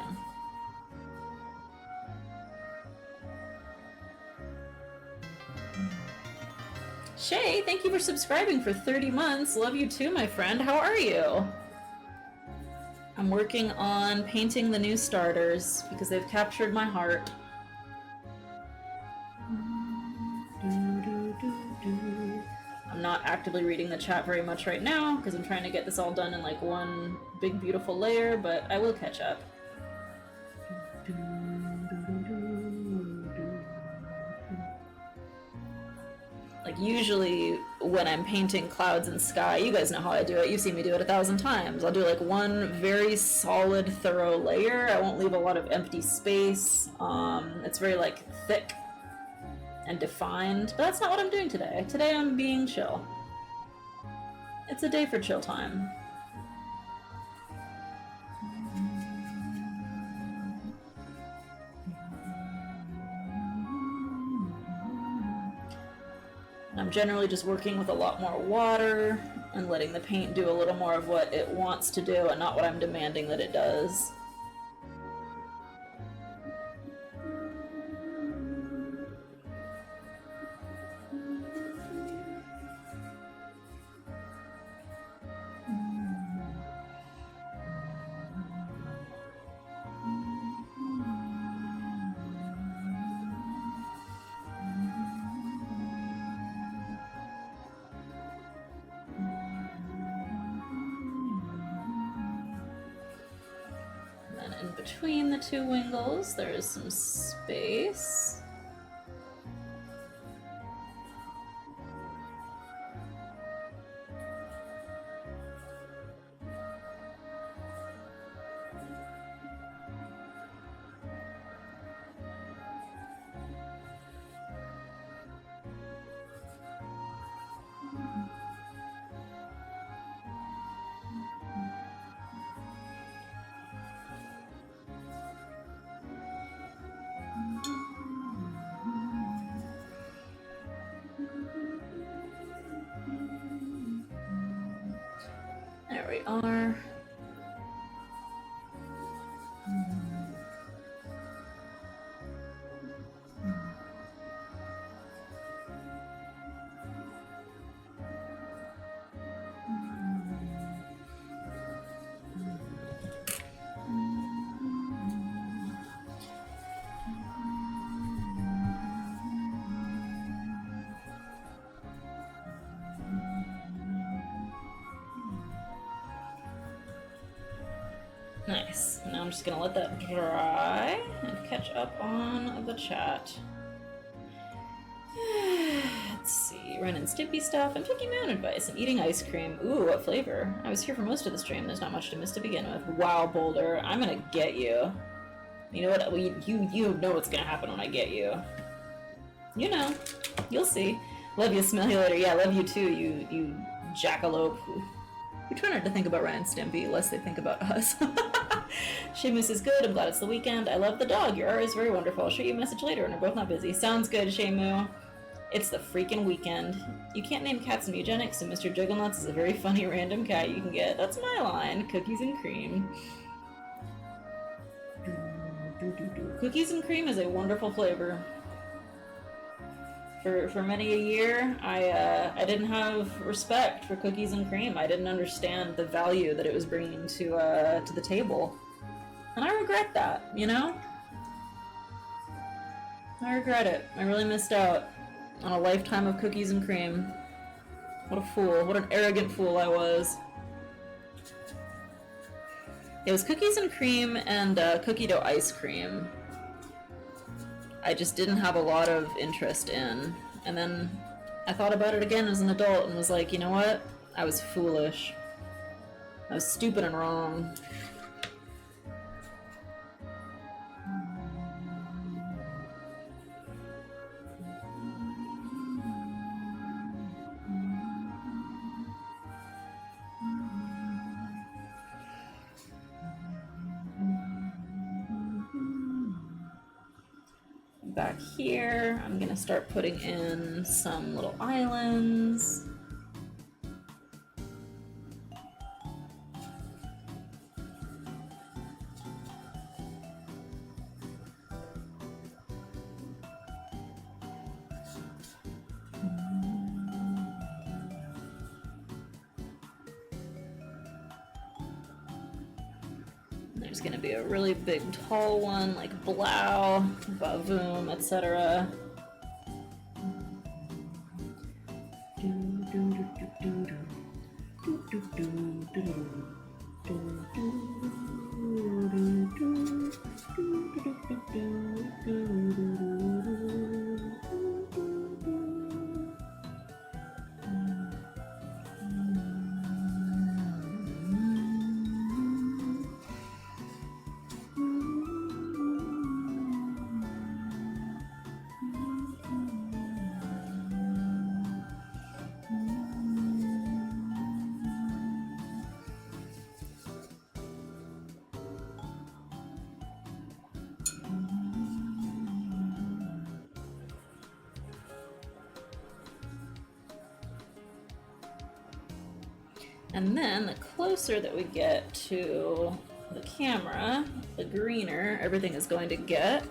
Shay, thank you for subscribing for 30 months. Love you too, my friend. How are you? I'm working on painting the new starters because they've captured my heart. I'm not actively reading the chat very much right now because I'm trying to get this all done in like one big beautiful layer, but I will catch up. Like usually when I'm painting clouds and sky, you guys know how I do it, you've seen me do it 1,000 times. I'll do like one very solid, thorough layer. I won't leave a lot of empty space. It's very like thick and defined, but that's not what I'm doing today. Today I'm being chill. It's a day for chill time. I'm generally just working with a lot more water and letting the paint do a little more of what it wants to do and not what I'm demanding that it does. Between the two wingles, there is some space. There we are. Nice. Now I'm just gonna let that dry and catch up on the chat. Let's see. Ren and Stimpy stuff. I'm taking my own advice and eating ice cream. Ooh, what flavor? I was here for most of the stream. There's not much to miss to begin with. Wow, Boulder. I'm gonna get you. You know what? You know what's gonna happen when I get you. You know. You'll see. Love you. Smell you later. Yeah, love you too, you jackalope. We try not to think about Ren and Stimpy, lest they think about us. Seamus is good. I'm glad it's the weekend. I love the dog. Your art is very wonderful. I'll show you a message later when we're both not busy. Sounds good, Shamu. It's the freaking weekend. You can't name cats in eugenics, and Mr. Jugglenuts is a very funny random cat you can get. That's my line. Cookies and cream. Cookies and cream is a wonderful flavor. For many a year, I didn't have respect for cookies and cream. I didn't understand the value that it was bringing to the table, and I regret that. You know, I regret it. I really missed out on a lifetime of cookies and cream. What a fool! What an arrogant fool I was. It was cookies and cream and cookie dough ice cream. I just didn't have a lot of interest in. And then I thought about it again as an adult and was like, you know what? I was foolish. I was stupid and wrong. Back here, I'm gonna start putting in some little islands. There's gonna be a really big tall one like Blau, Vavoom, etc. And then the closer that we get to the camera, the greener everything is going to get.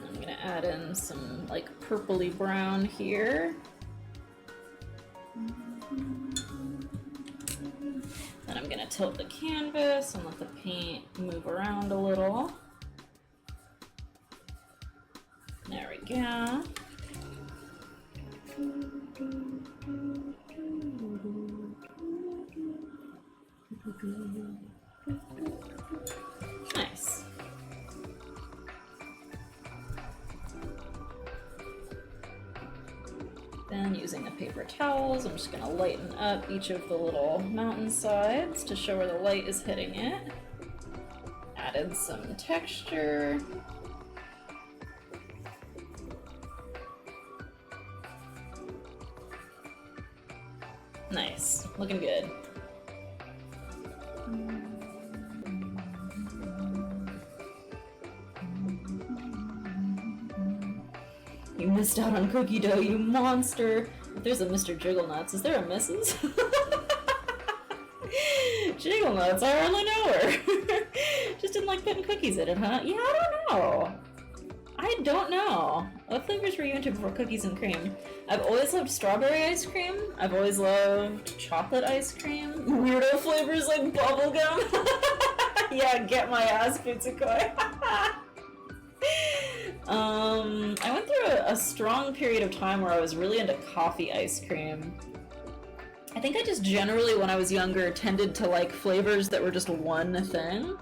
I'm gonna add in some like purpley brown here. Then I'm gonna tilt the canvas and let the paint move around a little. There we go. Nice. Then using the paper towels, I'm just going to lighten up each of the little mountain sides to show where the light is hitting it. Added some texture. Nice, looking good. You missed out on cookie dough, you monster! If there's a Mr. Jigglenuts, is there a Mrs.? Jigglenuts, I hardly know her. Just didn't like putting cookies in it, huh? Yeah, I don't know. I don't know. What flavors were you into before cookies and cream? I've always loved strawberry ice cream. I've always loved chocolate ice cream. Weirdo flavors like bubblegum. Yeah, get my ass, Pizza-Koi. I went through a strong period of time where I was really into coffee ice cream. I think I just generally, when I was younger, tended to like flavors that were just one thing.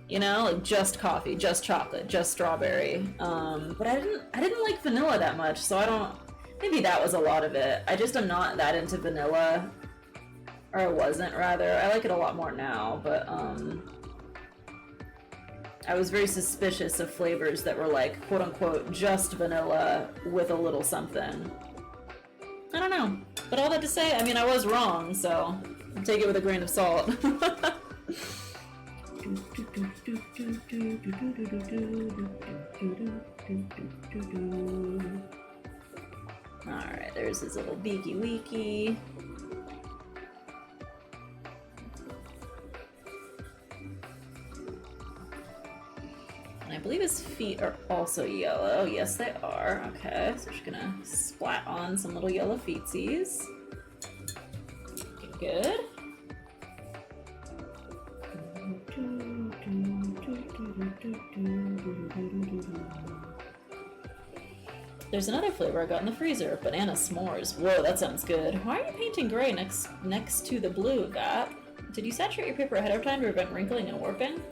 You know, like just coffee, just chocolate, just strawberry. But I didn't like vanilla that much, so I don't. Maybe that was a lot of it. I just am not that into vanilla, or I wasn't rather. I like it a lot more now, but I was very suspicious of flavors that were like quote unquote just vanilla with a little something. I don't know, but all that to say, I mean, I was wrong, so take it with a grain of salt. Alright, there's his little beaky weeky. And I believe his feet are also yellow. Yes, they are. Okay, so we're just gonna splat on some little yellow feetsies. Looking good. There's another flavor I got in the freezer, banana s'mores. Whoa, that sounds good. Why are you painting gray next to the blue, Vap? Did you saturate your paper ahead of time to prevent wrinkling and warping?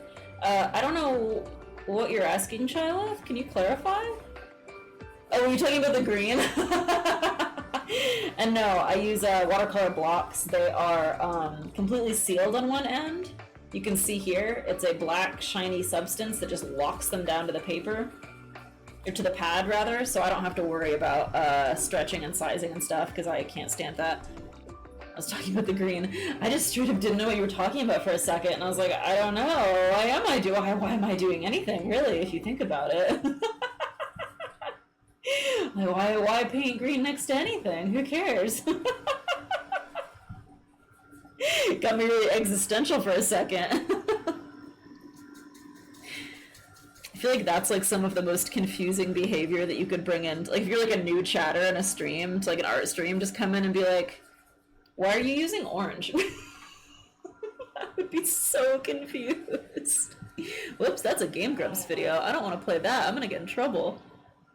I don't know what you're asking, Chyla. Can you clarify? Oh, were you talking about the green? And no, I use watercolor blocks. They are completely sealed on one end. You can see here, it's a black, shiny substance that just locks them down to the paper. Or to the pad, rather, so I don't have to worry about stretching and sizing and stuff, because I can't stand that. I was talking about the green. I just straight up didn't know what you were talking about for a second, and I was like, I don't know. Why am I doing anything, really, if you think about it? Like, why paint green next to anything? Who cares? Got me really existential for a second. I feel like that's like some of the most confusing behavior that you could bring in. Like if you're like a new chatter in a stream, to like an art stream, just come in and be like, why are you using orange? I would be so confused. Whoops, that's a Game Grumps video. I don't want to play that. I'm gonna get in trouble.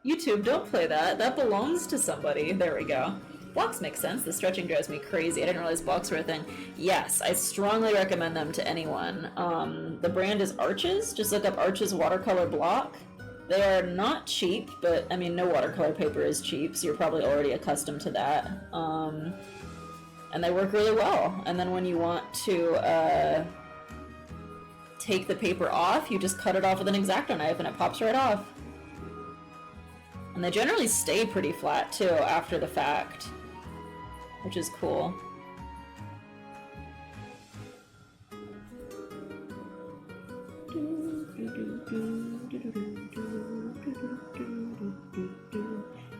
YouTube, don't play that. That belongs to somebody. There we go. Blocks make sense. The stretching drives me crazy. I didn't realize blocks were a thing. Yes, I strongly recommend them to anyone. The brand is Arches. Just look up Arches watercolor block. They are not cheap, but I mean, no watercolor paper is cheap, so you're probably already accustomed to that. And they work really well. And then when you want to take the paper off, you just cut it off with an X-Acto knife and it pops right off. And they generally stay pretty flat too after the fact, which is cool.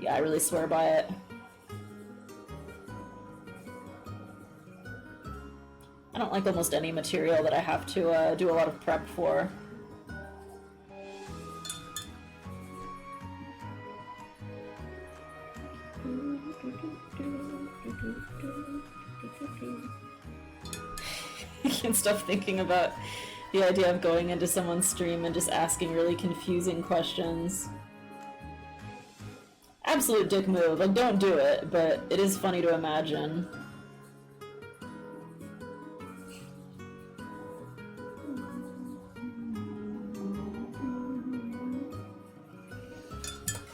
Yeah, I really swear by it. I don't like almost any material that I have to do a lot of prep for. I can't stop thinking about the idea of going into someone's stream and just asking really confusing questions. Absolute dick move. Like, don't do it, but it is funny to imagine.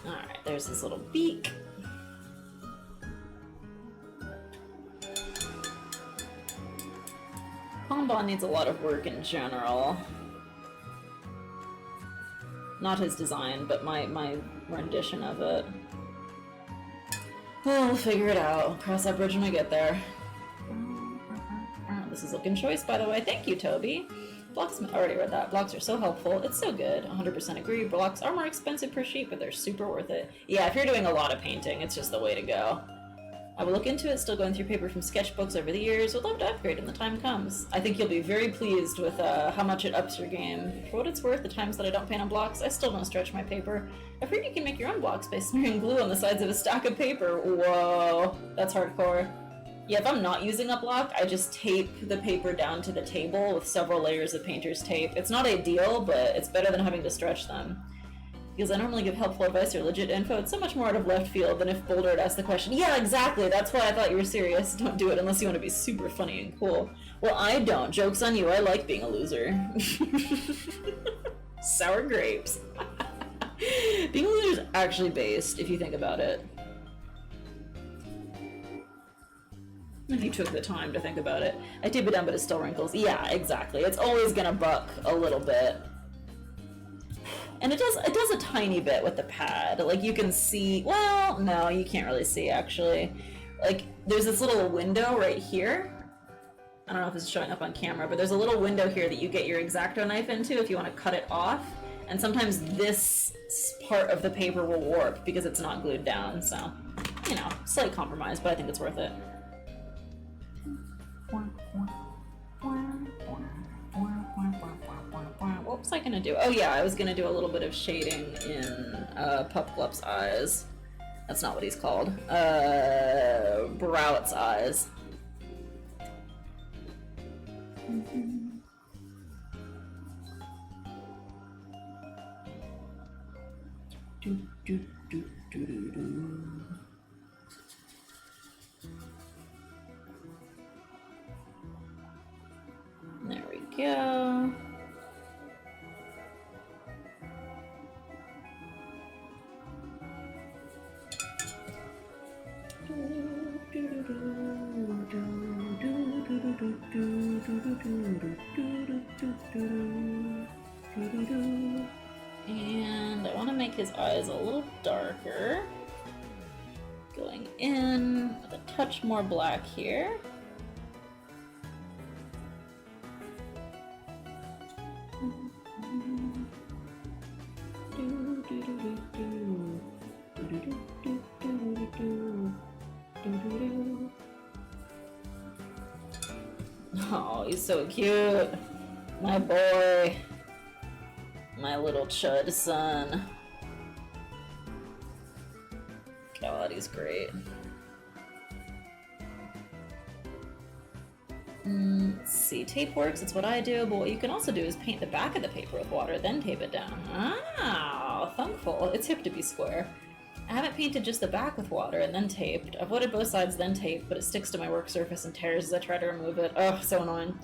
Alright, there's this little beak. Bonbon needs a lot of work in general. Not his design, but my rendition of it. Oh, we'll figure it out. I'll cross that bridge when I get there. This is looking choice, by the way. Thank you, Toby. Blocks, I already read that. Blocks are so helpful. It's so good. 100% agree. Blocks are more expensive per sheet, but they're super worth it. Yeah, if you're doing a lot of painting, it's just the way to go. I will look into it, still going through paper from sketchbooks over the years. Would love to upgrade when the time comes. I think you'll be very pleased with how much it ups your game. For what it's worth, the times that I don't paint on blocks, I still don't stretch my paper. I've heard you can make your own blocks by smearing glue on the sides of a stack of paper. Whoa, that's hardcore. Yeah, if I'm not using a block, I just tape the paper down to the table with several layers of painter's tape. It's not ideal, but it's better than having to stretch them. Because I normally give helpful advice or legit info. It's so much more out of left field than if Boulder had asked the question. Yeah, exactly. That's why I thought you were serious. Don't do it unless you want to be super funny and cool. Well, I don't. Joke's on you. I like being a loser. Sour grapes. Being a loser is actually based, if you think about it. If you took the time to think about it. I tape it down, but it still wrinkles. Yeah, exactly. It's always gonna buck a little bit. And it does a tiny bit with the pad. Like, you can see, well, no, you can't really see, actually. Like, there's this little window right here. I don't know if it's showing up on camera, but there's a little window here that you get your X-Acto knife into if you want to cut it off. And sometimes this part of the paper will warp because it's not glued down, so, you know, slight compromise, but I think it's worth it. What was I gonna do? Oh yeah, I was gonna do a little bit of shading in Pupglup's eyes. That's not what he's called. Brout's eyes. There we go. And I want to make his eyes a little darker. Going in with a touch more black here. Oh, Oh, he's so cute. My boy. My little chud son. God, he's great. Let's see, tape works, it's what I do, but what you can also do is paint the back of the paper with water, then tape it down. Ah, thunkful. It's hip to be square. I haven't painted just the back with water and then taped. I've wetted both sides then taped, but it sticks to my work surface and tears as I try to remove it. Ugh, so annoying.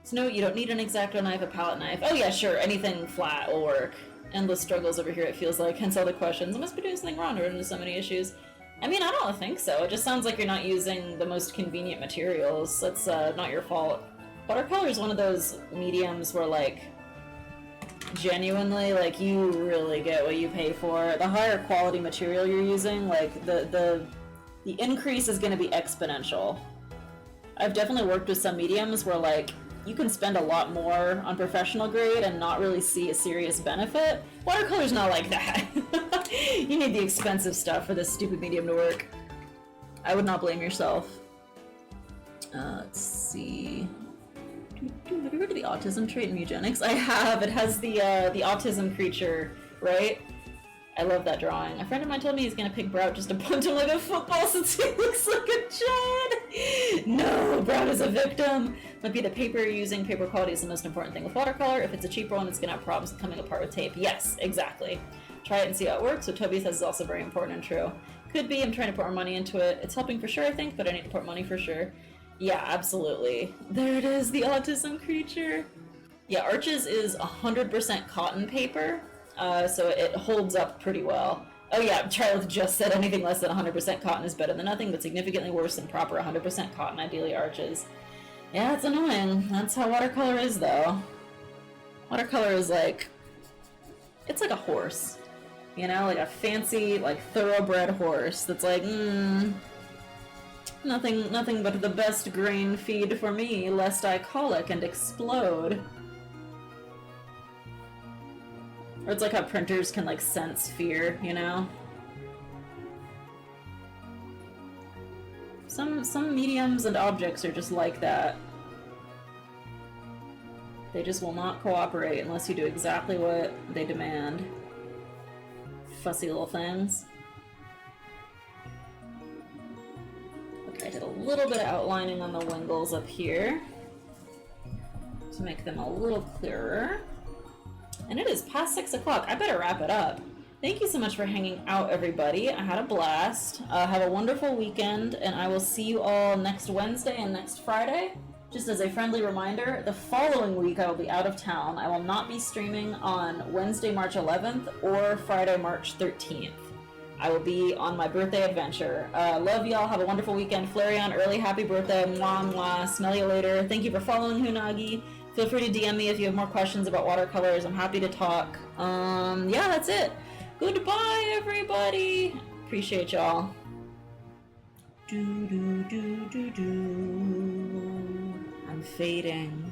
So no, you don't need an X-Acto knife, a palette knife. Oh yeah, sure, anything flat will work. Endless struggles over here, it feels like, hence all the questions. I must be doing something wrong to run into so many issues. I mean, I don't think so. It just sounds like you're not using the most convenient materials. That's not your fault. Watercolor is one of those mediums where, like, genuinely, like, you really get what you pay for. The higher quality material you're using, like, the increase is going to be exponential. I've definitely worked with some mediums where, like, you can spend a lot more on professional grade and not really see a serious benefit. Watercolor's not like that. You need the expensive stuff for this stupid medium to work. I would not blame yourself. Let's see. Have you heard of the autism trait in eugenics? I have. It has the autism creature, right? I love that drawing. A friend of mine told me he's gonna pick Brout just to punch him like a football since he looks like a Chad. No, Brout is a victim. Might be the paper you're using. Paper quality is the most important thing with watercolor. If it's a cheaper one, it's gonna have problems coming apart with tape. Yes, exactly. Try it and see how it works. What Toby says is also very important and true. Could be. I'm trying to put more money into it. It's helping for sure, I think, but I need to put money for sure. Yeah, absolutely. There it is, the autism creature. Yeah, Arches is 100% cotton paper. So it holds up pretty well. Oh yeah, Charlotte just said anything less than 100% cotton is better than nothing, but significantly worse than proper 100% cotton, ideally Arches. Yeah, it's annoying. That's how watercolor is, though. Watercolor is like... it's like a horse. You know, like a fancy, like, thoroughbred horse that's like, nothing but the best grain feed for me, lest I colic and explode. Or it's like how printers can, like, sense fear, you know? Some mediums and objects are just like that. They just will not cooperate unless you do exactly what they demand. Fussy little things. Okay, I did a little bit of outlining on the wingles up here to make them a little clearer. And it is past 6 o'clock. I better wrap it up. Thank you so much for hanging out, everybody. I had a blast. Have a wonderful weekend, and I will see you all next Wednesday and next Friday. Just as a friendly reminder, the following week I will be out of town. I will not be streaming on Wednesday, March 11th or Friday, March 13th. I will be on my birthday adventure. Love y'all. Have a wonderful weekend. Flareon, early happy birthday. Mwah, mwah. Smell you later. Thank you for following Hunagi. Feel free to DM me if you have more questions about watercolors. I'm happy to talk. Yeah, that's it. Goodbye, everybody. Appreciate y'all. I'm fading.